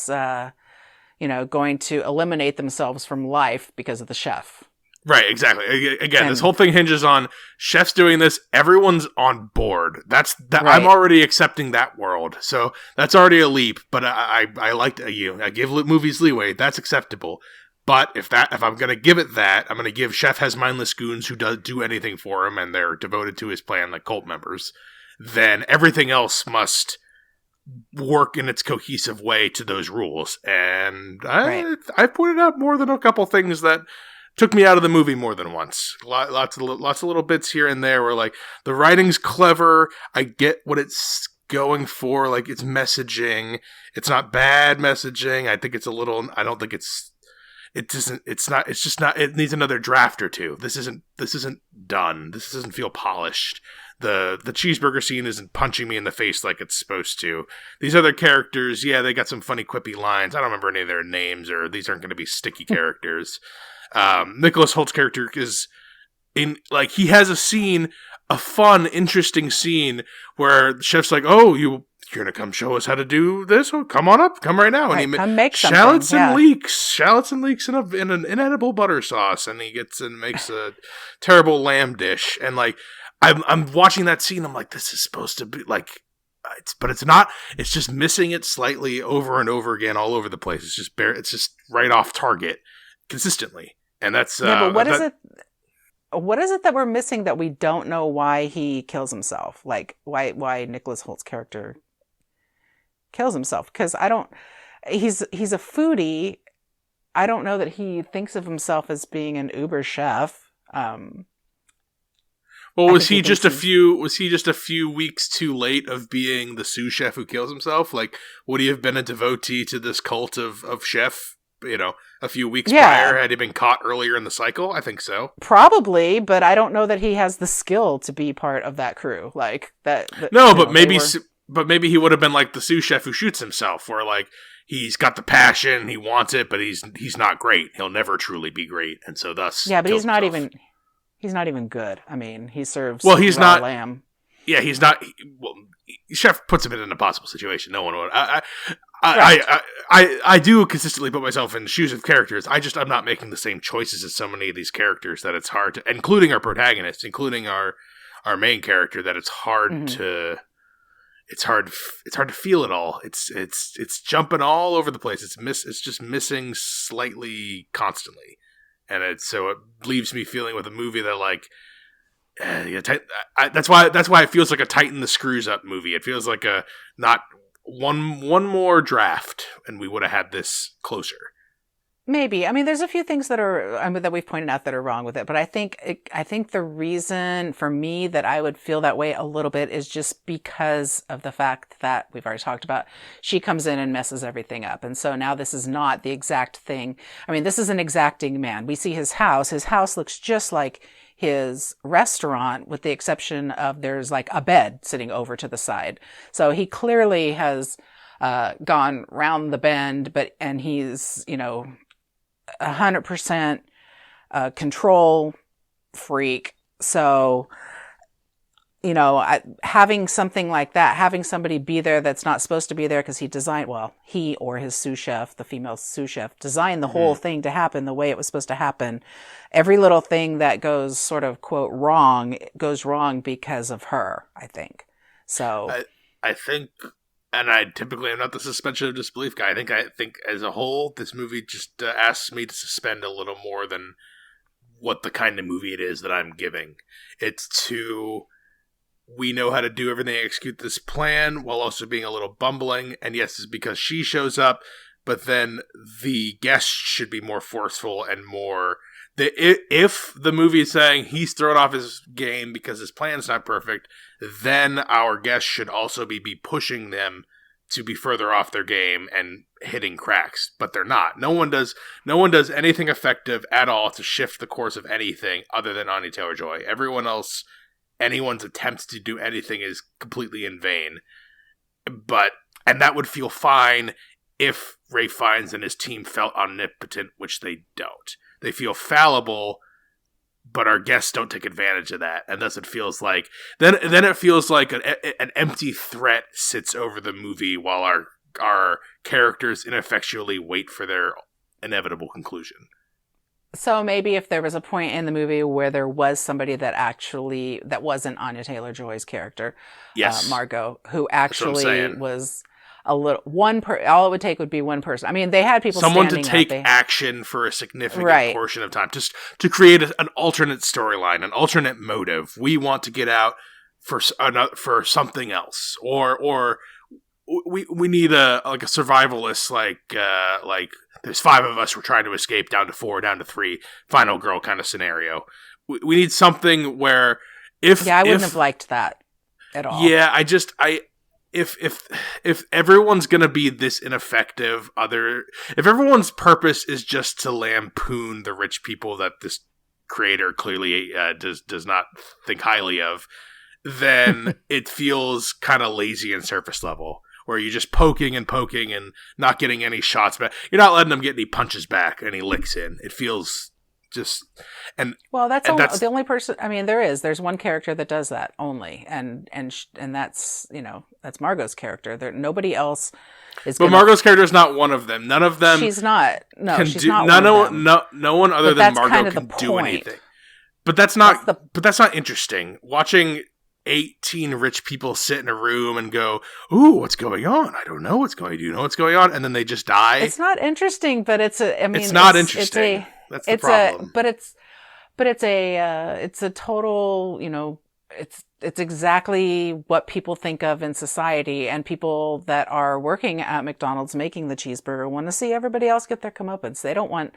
going to eliminate themselves from life because of the chef. Right, exactly. Again, this whole thing hinges on chefs doing this. Everyone's on board. That's that. Right. I'm already accepting that world, so that's already a leap. But I like I give movies leeway. That's acceptable. But if I'm going to give it that, I'm going to give Chef has mindless goons who do anything for him, and they're devoted to his plan like cult members. Then everything else must work in its cohesive way to those rules. And I pointed out more than a couple things that took me out of the movie more than once. Lots of little bits here and there where like the writing's clever. I get what it's going for. Like it's messaging. It's not bad messaging. I think it's a little. I don't think it's. It doesn't. It's not. It's just not. It needs another draft or two. This isn't done. This doesn't feel polished. The cheeseburger scene isn't punching me in the face like it's supposed to. These other characters, they got some funny quippy lines. I don't remember any of their names, or these aren't going to be sticky characters. Nicholas Holt's character is he has a fun, interesting scene where the chef's like, "Oh, you you're gonna come show us how to do this? Oh, come on up, come right now. Right, And he come make something. shallots and leeks in an inedible butter sauce, and he gets and makes a terrible lamb dish. And like, I'm watching that scene. I'm like, this is supposed to be like, but it's not. It's just missing it slightly over and over again, all over the place. It's just It's just right off target consistently, and that's But what is it? What is it that we're missing that we don't know why he kills himself? Like why Nicholas Holt's character kills himself? Because he's a foodie. I don't know that he thinks of himself as being an uber chef. Well, was he just a few weeks too late of being the sous chef who kills himself? Like, would he have been a devotee to this cult of chef, a few weeks prior? Had he been caught earlier in the cycle? I think so. Probably, but I don't know that he has the skill to be part of that crew. Like that. No, but maybe he would have been like the sous chef who shoots himself, where like he's got the passion, he wants it, but he's not great. He'll never truly be great, and so thus. Yeah, but he's not even good. I mean, he serves he's raw not lamb. Yeah, he's not. Chef puts him in an impossible situation. No one would. I do consistently put myself in the shoes of characters. I'm not making the same choices as so many of these characters that it's hard to, including our protagonist, including our main character, that it's hard to. It's hard to feel it all. It's jumping all over the place. It's just missing slightly constantly, and it leaves me feeling with a movie that like. That's why it feels like a tighten the screws up movie. It feels like a not one more draft, and we would have had this closer. Maybe. I mean, there's a few things that we've pointed out that are wrong with it, but I think the reason for me that I would feel that way a little bit is just because of the fact that we've already talked about she comes in and messes everything up. And so now this is not the exact thing. I mean, this is an exacting man. We see his house. His house looks just like his restaurant, with the exception of there's like a bed sitting over to the side. So he clearly has gone round the bend, and he's 100% control freak. So having something like that, having somebody be there that's not supposed to be there because he or his sous chef, the female sous chef, designed the whole thing to happen the way it was supposed to happen. Every little thing that goes sort of quote wrong goes wrong because of her, I think. So I think, and I typically am not the suspension of disbelief guy. I think as a whole, this movie just asks me to suspend a little more than what the kind of movie it is that I'm giving. We know how to do everything, execute this plan, while also being a little bumbling. And yes, it's because she shows up, but then the guest should be more forceful and more. If the movie is saying he's thrown off his game because his plan's not perfect, then our guest should also be pushing them to be further off their game and hitting cracks. But they're not. No one does anything effective at all to shift the course of anything other than Anya Taylor-Joy. Everyone else. Anyone's attempt to do anything is completely in vain. And that would feel fine if Ralph Fiennes and his team felt omnipotent, which they don't. They feel fallible, but our guests don't take advantage of that. And thus it feels like, then it feels like an empty threat sits over the movie while our characters ineffectually wait for their inevitable conclusion. So maybe if there was a point in the movie where there was somebody that wasn't Anya Taylor-Joy's character, yes, Margot, who actually was a little all it would take would be one person. I mean, they had people someone standing to take up, action for a significant portion of time, just to create an alternate storyline, an alternate motive. We want to get out for something else, or we need a survivalist like there's 5 of us, we're trying to escape, down to 4, down to 3, final girl kind of scenario. We need something where I wouldn't have liked that at all. Yeah, if everyone's gonna be this ineffective, if everyone's purpose is just to lampoon the rich people that this creator clearly does not think highly of, then it feels kind of lazy and surface level, where you're just poking and not getting any shots back. You're not letting them get any punches back, any licks in. It feels just and Well, that's, and the only person. I mean, there's one character that does that only, and that's, that's Margot's character. Nobody else is. But Margot's character is not one of them. None of them. She's not. No, she's not. No one other than Margot can do anything. But that's not. But that's not interesting. Watching 18 rich people sit in a room and go, "Ooh, what's going on? I don't know what's going. Do you know what's going on?" And then they just die. It's not interesting, but it's a. I mean, it's not interesting. That's the problem. It's a total. It's exactly what people think of in society, and people that are working at McDonald's making the cheeseburger want to see everybody else get their comeuppance. They don't want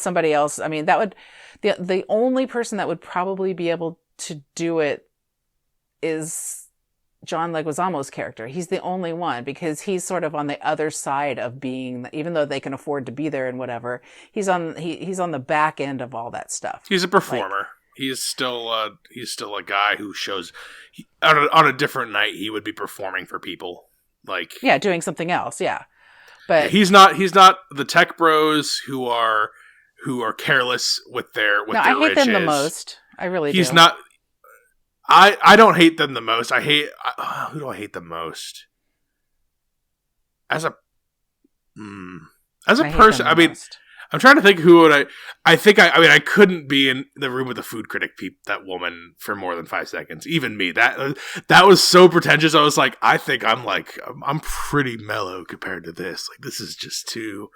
somebody else. I mean, that would the only person that would probably be able to do it is John Leguizamo's character. He's the only one, because he's sort of on the other side of being, even though they can afford to be there and whatever, he's on the back end of all that stuff. He's a performer. He's still a guy who shows on a different night he would be performing for people, doing something else. Yeah. But he's not the tech bros who are careless with their I hate riches. them the most. I really do. He's not. I don't hate them the most. Who do I hate the most? As a person, I mean, I'm trying to think who would I think I couldn't be in the room with the food critic that woman for more than 5 seconds. Even me, that was so pretentious. I was like, I think I'm pretty mellow compared to this. Like, this is just too.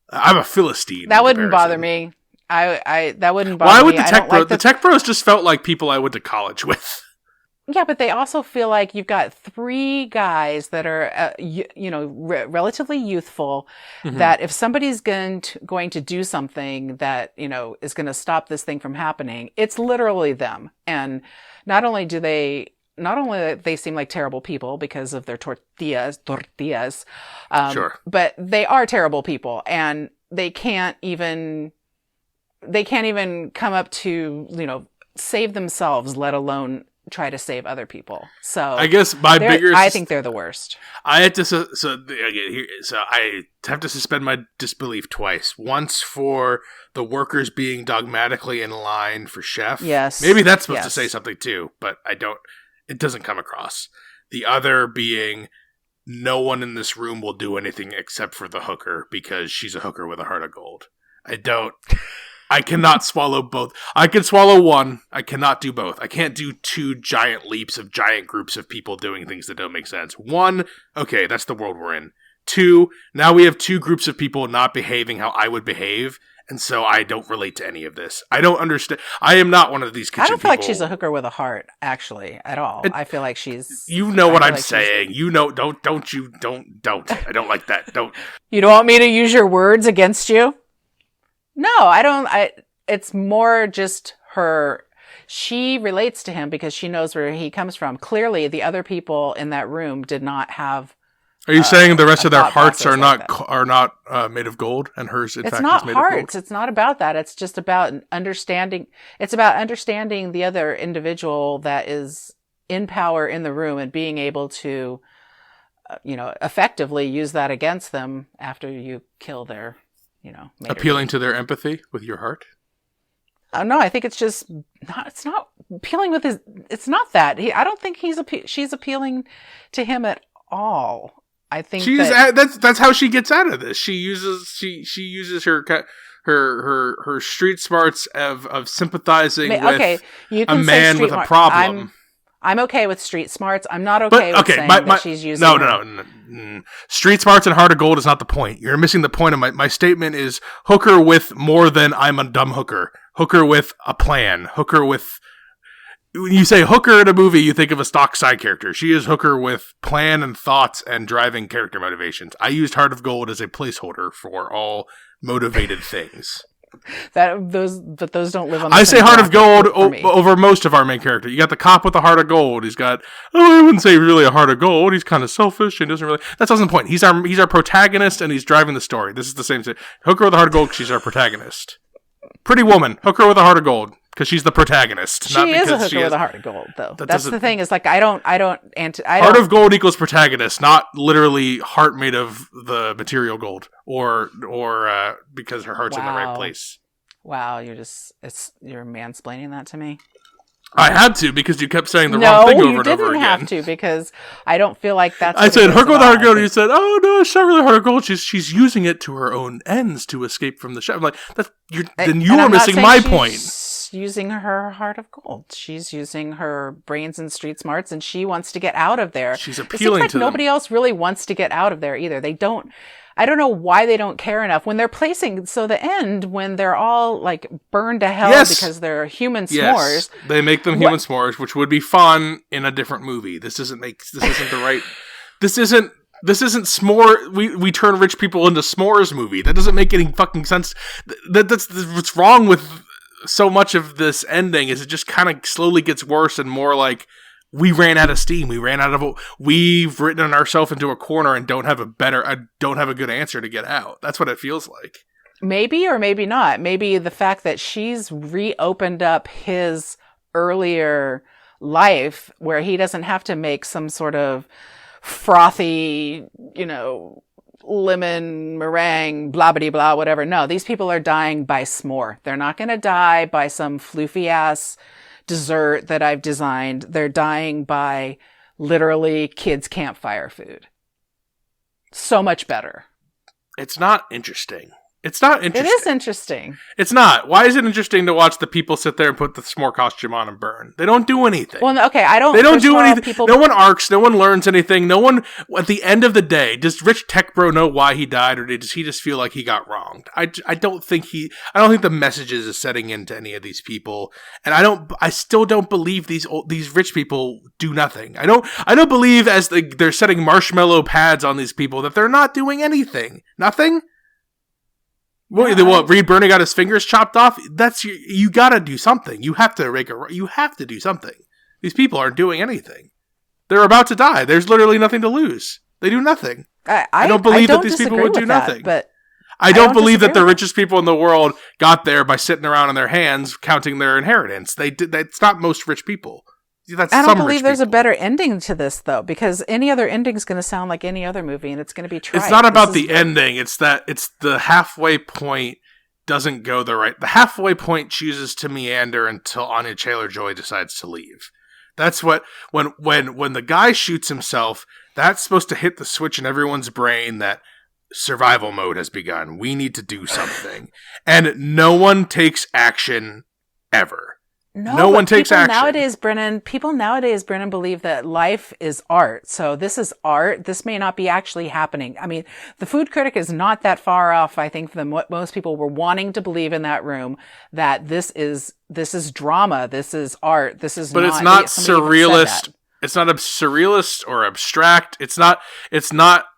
I'm a Philistine. That wouldn't bother me. That wouldn't bother me. Why would the tech bros just felt like people I went to college with? Yeah, but they also feel like you've got 3 guys that are, relatively youthful. Mm-hmm. That if somebody's going to do something that is going to stop this thing from happening, it's literally them. And not only do they seem like terrible people because of their tortillas, sure, but they are terrible people, and they can't even come up to save themselves, let alone try to save other people. So I guess I think they're the worst. I had to so I have to suspend my disbelief twice. Once for the workers being dogmatically in line for chef. Yes, maybe that's supposed to say something too, but I don't. It doesn't come across. The other being, no one in this room will do anything except for the hooker because she's a hooker with a heart of gold. I cannot swallow both. I can swallow one. I cannot do both. I can't do 2 giant leaps of giant groups of people doing things that don't make sense. 1, okay, that's the world we're in. 2, now we have 2 groups of people not behaving how I would behave, and so I don't relate to any of this. I don't understand. I am not one of these kitchen people. I don't feel like she's a hooker with a heart, actually, at all. I feel like she's... You know what I'm saying. You know, don't. I don't like that. Don't. You don't want me to use your words against you? No, I don't. It's more just her. She relates to him because she knows where he comes from. Clearly, the other people in that room did not have. Are you saying the rest of their hearts are not made of gold, and hers in fact is made of gold? It's not hearts. It's not about that. It's just about understanding. It's about understanding the other individual that is in power in the room and being able to, effectively use that against them after you kill their. Appealing to their empathy with your heart? No, I think it's just not. It's not appealing with his. It's not that. I don't think she's appealing to him at all. I think that's how she gets out of this. She uses her street smarts of sympathizing with a man with a problem. I'm okay with street smarts. I'm not okay with saying that she's using... No. Street smarts and heart of gold is not the point. You're missing the point of my statement is hooker with more than I'm a dumb hooker. Hooker with a plan. Hooker with... When you say hooker in a movie, you think of a stock side character. She is hooker with plan and thoughts and driving character motivations. I used heart of gold as a placeholder for all motivated things. Those don't live on the I say heart of gold over most of our main character. You got the cop with the heart of gold. He's got, I wouldn't say really a heart of gold. He's kind of selfish and doesn't really. That's not the point. He's our protagonist and he's driving the story. This is the same thing. Hooker with a heart of gold, she's our protagonist. Pretty Woman, hooker with a heart of gold because she's the protagonist. She is a hooker with a heart of gold, though. That's the thing. Is like I don't. Heart of gold equals protagonist, not literally heart made of the material gold, or because her heart's in the right place. Wow, you're mansplaining that to me. I had to because you kept saying the wrong thing over and over again. No, you didn't have to because I don't feel like that's. I said her gold, and you said, "Oh no, it's not really her gold. She's using it to her own ends to escape from the chef." I'm like, then you are missing my point. Using her heart of gold. She's using her brains and street smarts, and she wants to get out of there. She's appealing to them. Nobody else really wants to get out of there either. They don't. I don't know why they don't care enough when they're placing. So the end, when they're all like burned to hell because they're human s'mores. They make them human s'mores, which would be fun in a different movie. This isn't the right. This isn't s'more. We turn rich people into s'mores movie. That doesn't make any fucking sense. That's what's wrong with so much of this ending. Is it just kind of slowly gets worse and more like. We ran out of steam. We've written ourselves into a corner and don't have a good answer to get out. That's what it feels like. Maybe or maybe not. Maybe the fact that she's reopened up his earlier life where he doesn't have to make some sort of frothy, lemon meringue, blah, blah, blah, whatever. No, these people are dying by s'more. They're not going to die by some floofy ass dessert that I've designed. They're dying by literally kids' campfire food. So much better. It's not interesting. It is interesting. It's not. Why is it interesting to watch the people sit there and put the s'more costume on and burn? They don't do anything. Well, okay, They don't do anything. No one arcs. No one learns anything. No one. At the end of the day, does Rich Tech Bro know why he died, or does he just feel like he got wronged? I don't think the messages is setting into any of these people, and I still don't believe these rich people do nothing. I don't believe as they're setting marshmallow pads on these people that they're not doing anything. Nothing. Reed Bernie got his fingers chopped off? You gotta do something. You have to do something. These people aren't doing anything. They're about to die. There's literally nothing to lose. They do nothing. I don't believe that these people would do nothing. But I don't believe that the richest people in the world got there by sitting around on their hands counting their inheritance. That's not most rich people. That's I don't believe there's a better ending to this, though, because any other ending is going to sound like any other movie, and it's going to be trite. It's not about the ending. It's the halfway point doesn't go the right. The halfway point chooses to meander until Anya Taylor-Joy decides to leave. That's what when the guy shoots himself. That's supposed to hit the switch in everyone's brain that survival mode has begun. We need to do something, and no one takes action ever. No one takes action. People nowadays, Brennan, believe that life is art. So this is art. This may not be actually happening. I mean, the food critic is not that far off, I think, from what most people were wanting to believe in that room, that this is drama. This is art. But it's not surrealist. It's not surrealist or abstract. It's not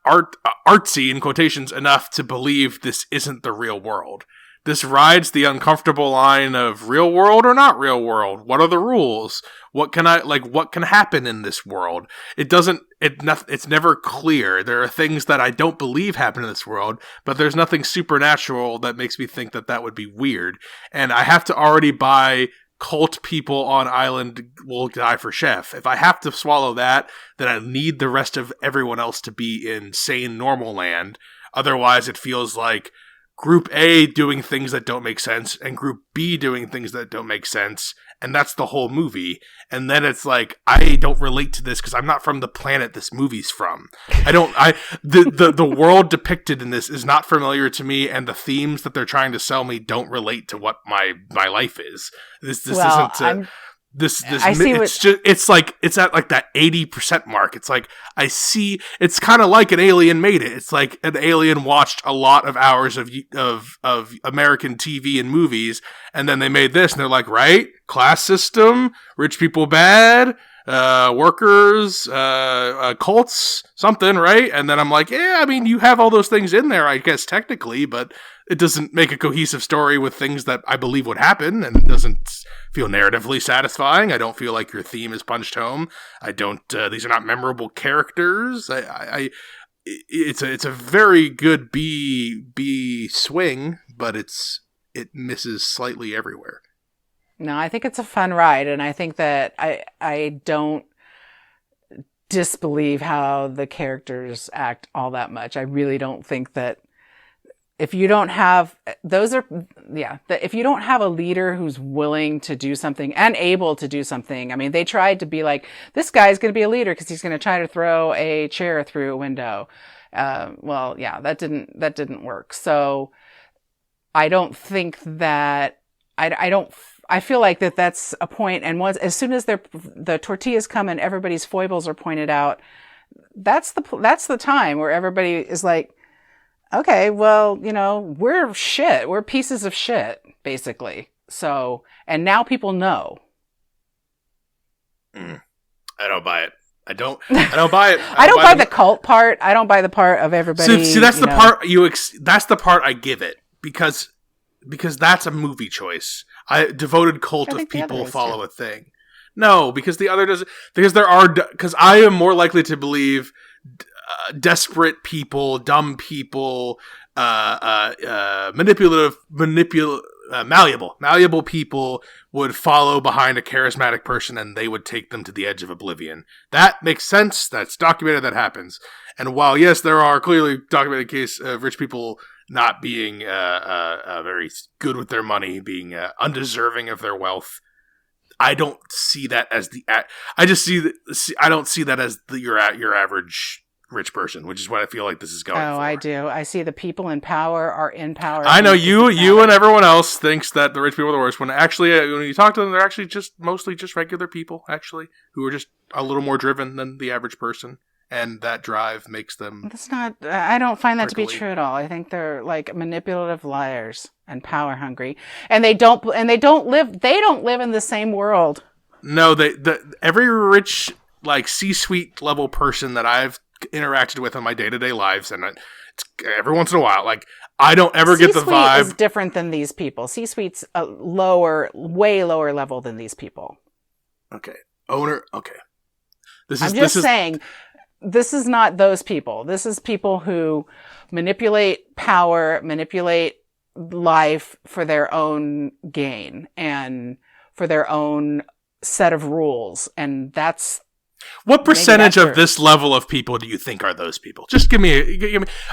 artsy in quotations enough to believe this isn't the real world. This rides the uncomfortable line of real world or not real world. What are the rules? What can happen in this world? It's never clear. There are things that I don't believe happen in this world, but there's nothing supernatural that makes me think that would be weird. And I have to already buy cult people on island will die for chef. If I have to swallow that, then I need the rest of everyone else to be in sane normal land. Otherwise, it feels like Group A doing things that don't make sense, and Group B doing things that don't make sense, and that's the whole movie. And then it's like, I don't relate to this because I'm not from the planet this movie's from. The world depicted in this is not familiar to me, and the themes that they're trying to sell me don't relate to what my life is. This isn't. It's at like that 80% mark. It's like it's kind of like an alien made it. It's like an alien watched a lot of hours of American TV and movies, and then they made this, and they're like, right, class system, rich people bad, workers, cults, something, right? And then I'm like, yeah, I mean, you have all those things in there, I guess, technically, but it doesn't make a cohesive story with things that I believe would happen, and it doesn't feel narratively satisfying. I don't feel like your theme is punched home. I don't. These are not memorable characters. It's a very good B swing, but it misses slightly everywhere. No, I think it's a fun ride, and I think that I don't disbelieve how the characters act all that much. I really don't think that if you don't have if you don't have a leader who's willing to do something and able to do something. I mean, they tried to be like, this guy's going to be a leader because he's going to try to throw a chair through a window. That didn't work. So I don't think that I feel like that's a point. And as soon as the tortillas come and everybody's foibles are pointed out, that's the time where everybody is like, okay, well, we're shit. We're pieces of shit, basically. So, and now people know. I don't buy it. I don't buy it. I don't buy the cult part. I don't buy the part of everybody. See, that's the part that's the part I give it because that's a movie choice. Devoted cult of people follow a thing. No, because the other doesn't. Because I am more likely to believe desperate people, dumb people, malleable people would follow behind a charismatic person and they would take them to the edge of oblivion. That makes sense. That's documented. That happens. And while, yes, there are clearly documented cases of rich people not being very good with their money, being undeserving of their wealth, I don't see that as I don't see that as your average rich person, which is what I feel like this is going for. I do. I see the people in power are in power. I know you and everyone else thinks that the rich people are the worst, when actually, when you talk to them, they're actually mostly just regular people, actually, who are just a little more driven than the average person. And that drive makes them... I don't find that to be true at all. I think they're like manipulative liars and power hungry. And they don't live in the same world. No, every rich, like, C-suite level person that I've interacted with in my day-to-day lives, and it's every once in a while, like, I don't ever get the vibe... C-suite is different than these people. C-suite's a way lower level than these people. Okay. Okay. I'm just saying... This is not those people. This is people who manipulate power, manipulate life for their own gain and for their own set of rules. And that's... What percentage of this level of people do you think are those people? Just give me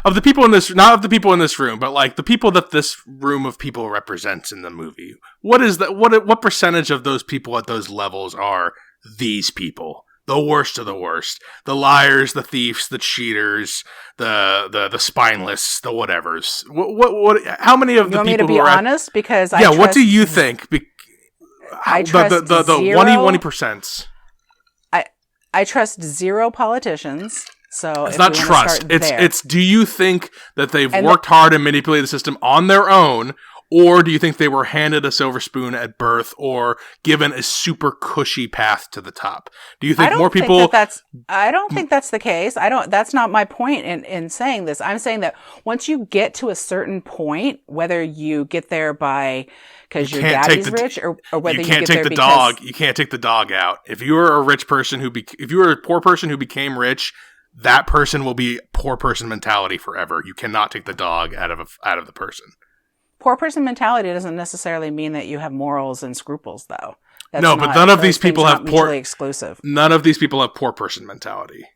of the people in this, not of the people in this room, but like the people that this room of people represents in the movie. What is that? What percentage of those people at those levels are these people? The worst of the worst. The liars, the thieves, the cheaters, the spineless, the whatevers. What how many of the people who are... You want me to be honest? Because what do you think? I trust the 1%. I trust zero politicians. So it's not trust. It's do you think that they've worked hard and manipulated the system on their own? Or do you think they were handed a silver spoon at birth or given a super cushy path to the top? Do you think more people... I don't think that's the case. That's not my point in saying this. I'm saying that once you get to a certain point, whether you get there because your daddy's rich or whether you get there because... You can't take the dog out. If you were a rich person if you were a poor person who became rich, that person will be poor person mentality forever. You cannot take the dog out of the person. Poor person mentality doesn't necessarily mean that you have morals and scruples, though. But none of these people have mutually exclusive. None of these people have poor person mentality.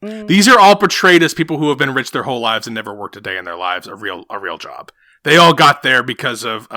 These are all portrayed as people who have been rich their whole lives and never worked a day in their lives, a real job. They all got there because of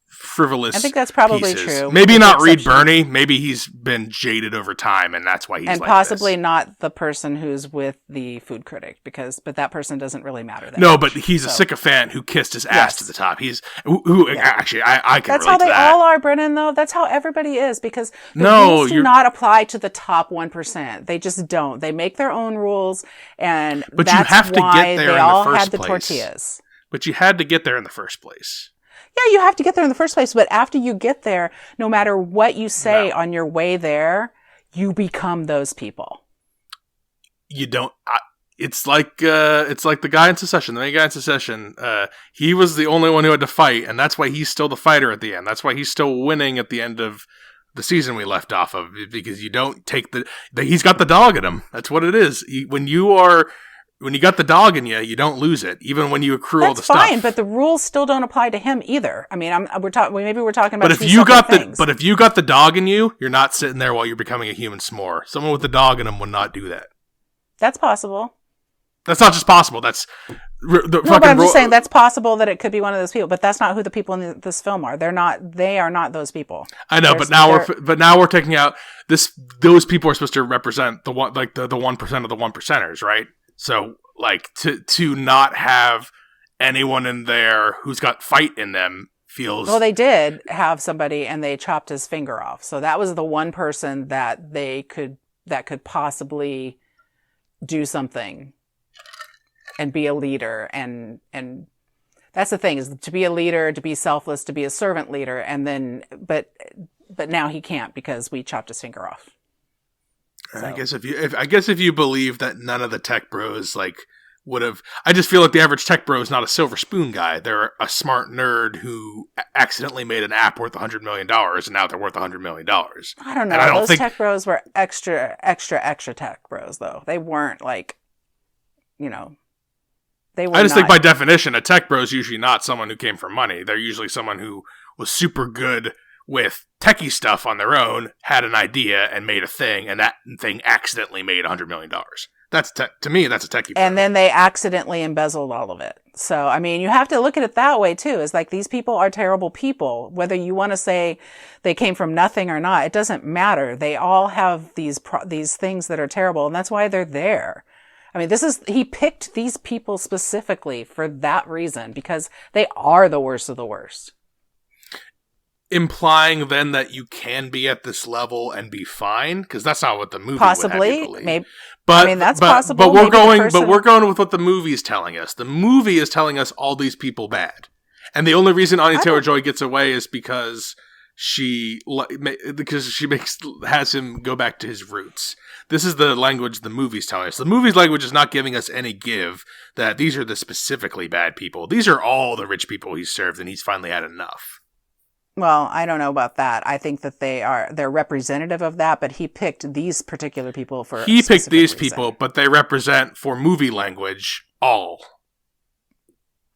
frivolous. I think that's probably pieces. true. Maybe not Reed Birney. Maybe he's been jaded over time, and that's why he's and like possibly this. Not the person who's with the food critic, but that person doesn't really matter. But he's a sycophant who kissed his ass to the top. He's actually I can. That's how they all are, Brennan. Though that's how everybody is because the rules do not apply to the top 1%. They just don't. They make their own rules, and but that's you have to why get there they in all the first had the place. tortillas. But you had to get there in the first place. Yeah, you have to get there in the first place. But after you get there, no matter what you say on your way there, you become those people. You don't. It's like the guy in Secession. The main guy in Secession. He was the only one who had to fight, and that's why he's still the fighter at the end. That's why he's still winning at the end of the season we left off of. Because you don't take he's got the dog in him. That's what it is. When you got the dog in you, you don't lose it, even when you accrue all the stuff. That's fine, but the rules still don't apply to him either. I mean, maybe we're talking about. But if you got the dog in you, you're not sitting there while you're becoming a human s'more. Someone with the dog in them would not do that. That's possible. That's not just possible. That's no, but I'm just saying that's possible that it could be one of those people. But that's not who the people in this film are. They're not. They are not those people. I know, but now we're taking out this. Those people are supposed to represent the one, like the 1% of the 1%ers, right? So, like to not have anyone in there who's got fight in them feels. Well, they did have somebody, and they chopped his finger off. So that was the one person that could possibly do something and be a leader, and that's the thing, is to be a leader, to be selfless, to be a servant leader, and then but now he can't because we chopped his finger off. So. I guess if you believe that none of the tech bros like would have, I just feel like the average tech bro is not a silver spoon guy. They're a smart nerd who accidentally made an app worth $100 million, and now they're worth $100 million. I don't know. Those tech bros were extra tech bros, though. They weren't like, they were. I just think by definition, a tech bro is usually not someone who came from money. They're usually someone who was super good with techie stuff on their own, had an idea, and made a thing, and that thing accidentally made $100 million. That's to me, that's a techie bro. And then they accidentally embezzled all of it. So, I mean, you have to look at it that way, too. It's like, these people are terrible people. Whether you want to say they came from nothing or not, it doesn't matter. They all have these things that are terrible, and that's why they're there. I mean, he picked these people specifically for that reason, because they are the worst of the worst. Implying then that you can be at this level and be fine, because that's not what the movie possibly would have you believe. Maybe. But, I mean, that's possible. But we're going with what the movie is telling us. The movie is telling us all these people bad, and the only reason Anya Taylor-Joy gets away is because she has him go back to his roots. This is the language the movie's telling us. The movie's language is not giving us any give that these are the specifically bad people. These are all the rich people he's served, and he's finally had enough. Well, I don't know about that. I think that they're representative of that, but he picked these particular people for He picked these reason. people, but they represent, for movie language, all.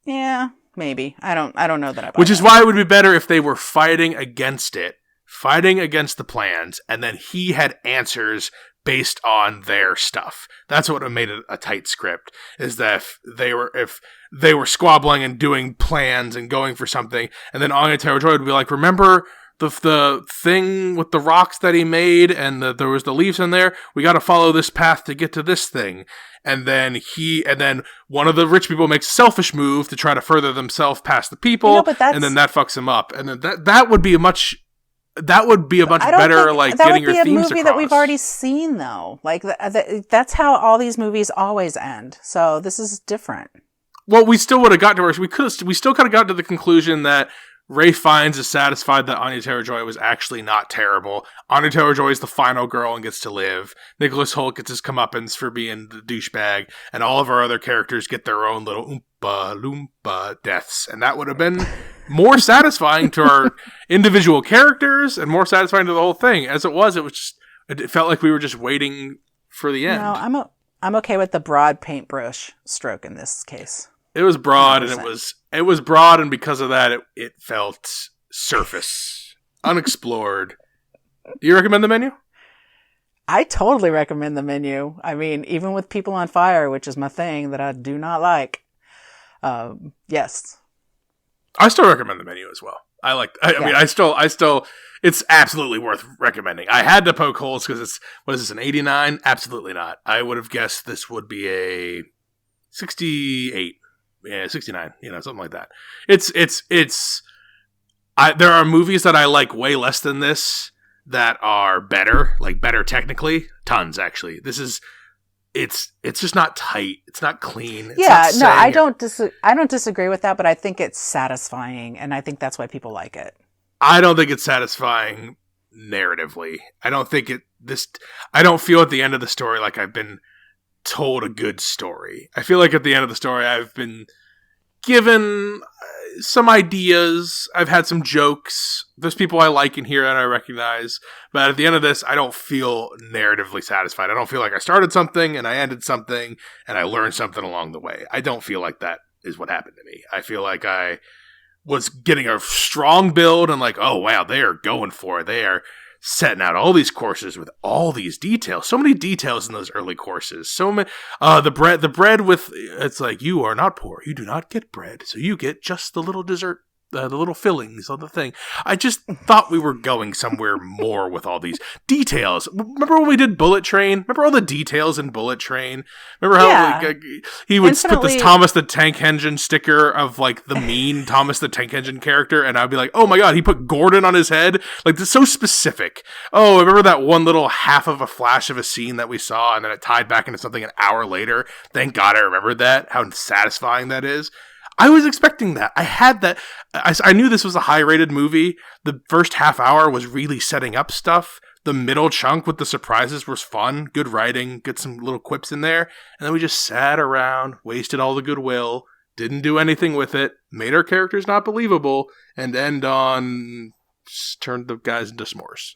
Yeah, maybe. I don't know that. Which is why it would be better if they were fighting against it, fighting against the plans, and then he had answers based on their stuff. That's what made it a tight script, is that if they were squabbling and doing plans and going for something, and then Anya Taylor-Joy would be like, remember the thing with the rocks that he made, and there was the leaves in there? We got to follow this path to get to this thing. And then one of the rich people makes a selfish move to try to further themselves past the people, and then that fucks him up. And then that would be a much better, like, getting your themes across. That would be a movie that we've already seen, though. Like, that's how all these movies always end. So this is different. Well, we still would have got to we still could have got to the conclusion that Ralph Fiennes is satisfied that Anya Taylor-Joy was actually not terrible. Anya Taylor-Joy is the final girl and gets to live. Nicholas Hoult gets his comeuppance for being the douchebag, and all of our other characters get their own little Oompa Loompa deaths. And that would have been more satisfying to our individual characters and more satisfying to the whole thing. As it felt like we were just waiting for the end. No, I'm okay with the broad paintbrush stroke in this case. It was broad, 100%. And it was broad, and because of that, it felt surface, unexplored. Do you recommend The Menu? I totally recommend The Menu. I mean, even with People on Fire, which is my thing that I do not like. Yes. I still recommend The Menu as well. I mean, I still, it's absolutely worth recommending. I had to poke holes because what is this, an 89? Absolutely not. I would have guessed this would be a 68. Yeah, 69, something like that. There are movies that I like way less than this that are better technically. Tons, actually. It's just not tight. It's not clean. I don't disagree with that, but I think it's satisfying, and I think that's why people like it. I don't think it's satisfying narratively. I don't feel at the end of the story like I've been told a good story. I feel like at the end of the story I've been given some ideas. I've had some jokes. There's people I like in here that I recognize. But at the end of this, I don't feel narratively satisfied. I don't feel like I started something and I ended something and I learned something along the way. I don't feel like that is what happened to me. I feel like I was getting a strong build and like, oh wow, they are going for it. They are setting out all these courses with all these details. So many details in those early courses. So many, the bread with, it's like, you are not poor. You do not get bread. So you get just the little dessert, the little fillings on the thing. I just thought we were going somewhere more with all these details. Remember when we did Bullet Train? Remember all the details in Bullet Train? Remember how he would put this Thomas the Tank Engine sticker of like the mean Thomas the Tank Engine character, and I'd be like, oh my god, he put Gordon on his head? Like, this is so specific. Oh, remember that one little half of a flash of a scene that we saw, and then it tied back into something an hour later? Thank God I remembered that. How satisfying that is. I was expecting that. I had that. I knew this was a high-rated movie. The first half hour was really setting up stuff. The middle chunk with the surprises was fun. Good writing. Get some little quips in there. And then we just sat around, wasted all the goodwill, didn't do anything with it, made our characters not believable, and end on turned the guys into s'mores.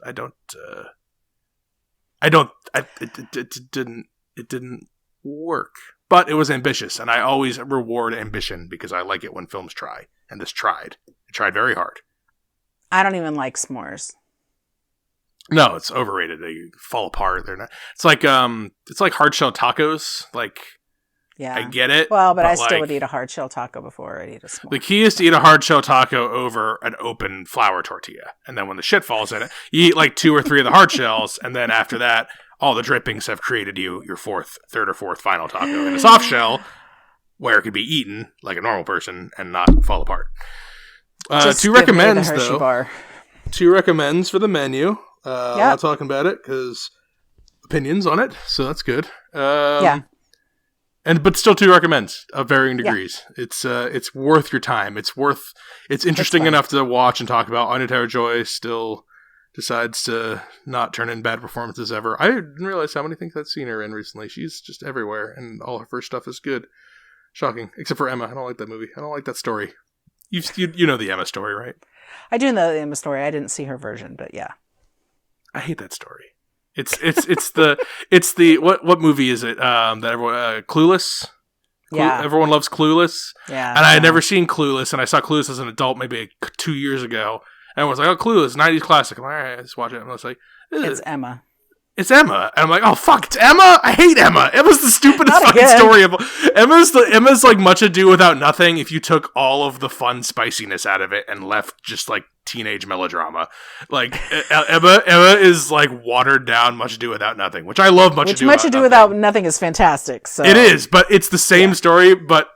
It didn't work. But it was ambitious, and I always reward ambition because I like it when films try. And this tried. It tried very hard. I don't even like s'mores. No, it's overrated. They fall apart. They're not. It's like hard shell tacos. Like, yeah, I get it. Well, but I still would eat a hard shell taco before I'd eat a s'more. The key is to eat a hard shell taco over an open flour tortilla, and then when the shit falls in it, you eat like 2 or 3 of the hard shells, and then after that, all the drippings have created your third or fourth final taco in a soft shell where it could be eaten like a normal person and not fall apart. 2 recommends, though. Bar. 2 recommends for the menu. I'm not talking about it because opinions on it, so that's good. But still 2 recommends of varying degrees. Yeah. It's worth your time. It's interesting enough to watch and talk about. Anya Taylor-Joy still decides to not turn in bad performances ever. I didn't realize how many things I'd seen her in recently. She's just everywhere, and all her first stuff is good. Shocking. Except for Emma. I don't like that movie. I don't like that story. You know the Emma story, right? I do know the Emma story. I didn't see her version, but yeah. I hate that story. It's the what movie is it? That everyone Clueless? Yeah. Everyone loves Clueless. Yeah. And I had never seen Clueless, and I saw Clueless as an adult maybe 2 years ago. And I was like, oh, Clueless, 90s classic. I'm like, all right, let's watch it. And I was like, it's Emma. It's Emma. And I'm like, oh, fuck, it's Emma? I hate Emma. Emma's the stupidest fucking story of Emma's like Much Ado Without Nothing if you took all of the fun spiciness out of it and left just like teenage melodrama. Like, Emma is like watered down Much Ado Without Nothing, which I love Much Ado Without Nothing is fantastic. So. It is, but it's the same story, but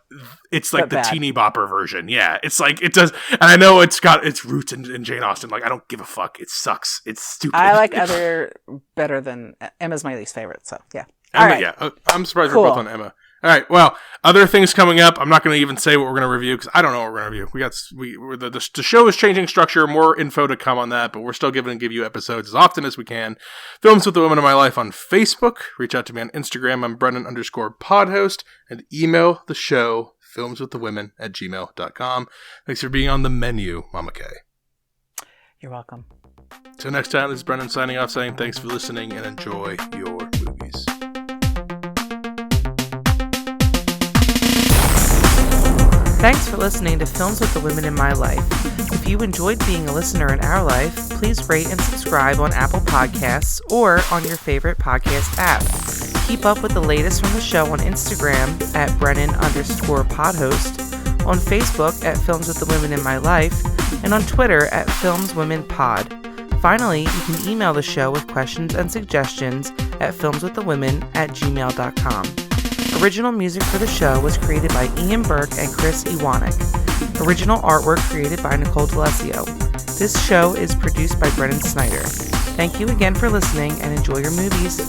it's like the teeny bopper version. Yeah, it's like, it does, and I know it's got its roots in Jane Austen. Like, I don't give a fuck. It sucks. It's stupid. I like other better than Emma's my least favorite. So yeah, Emma, all right. Yeah, I'm surprised we're both on Emma. All right, well, other things coming up. I'm not going to even say what we're going to review because I don't know what we're going to review. The show is changing structure. More info to come on that, but we're still going to give you episodes as often as we can. Films with the Women in My Life on Facebook. Reach out to me on Instagram. I'm Brennan_podhost, and email the show filmswiththewomen@gmail.com. Thanks for being on the menu, Mama K. You're welcome. So next time, this is Brennan signing off, saying thanks for listening and enjoy your movies. Thanks for listening to Films with the Women in My Life. If you enjoyed being a listener in our life, please rate and subscribe on Apple Podcasts or on your favorite podcast app. Keep up with the latest from the show on Instagram at Brennan_podhost, on Facebook at Films with the Women in My Life, and on Twitter at FilmsWomenPod. Finally, you can email the show with questions and suggestions at filmswiththewomen@gmail.com. Original music for the show was created by Ian Burke and Chris Iwanek. Original artwork created by Nicole D'Alessio. This show is produced by Brennan Snyder. Thank you again for listening and enjoy your movies.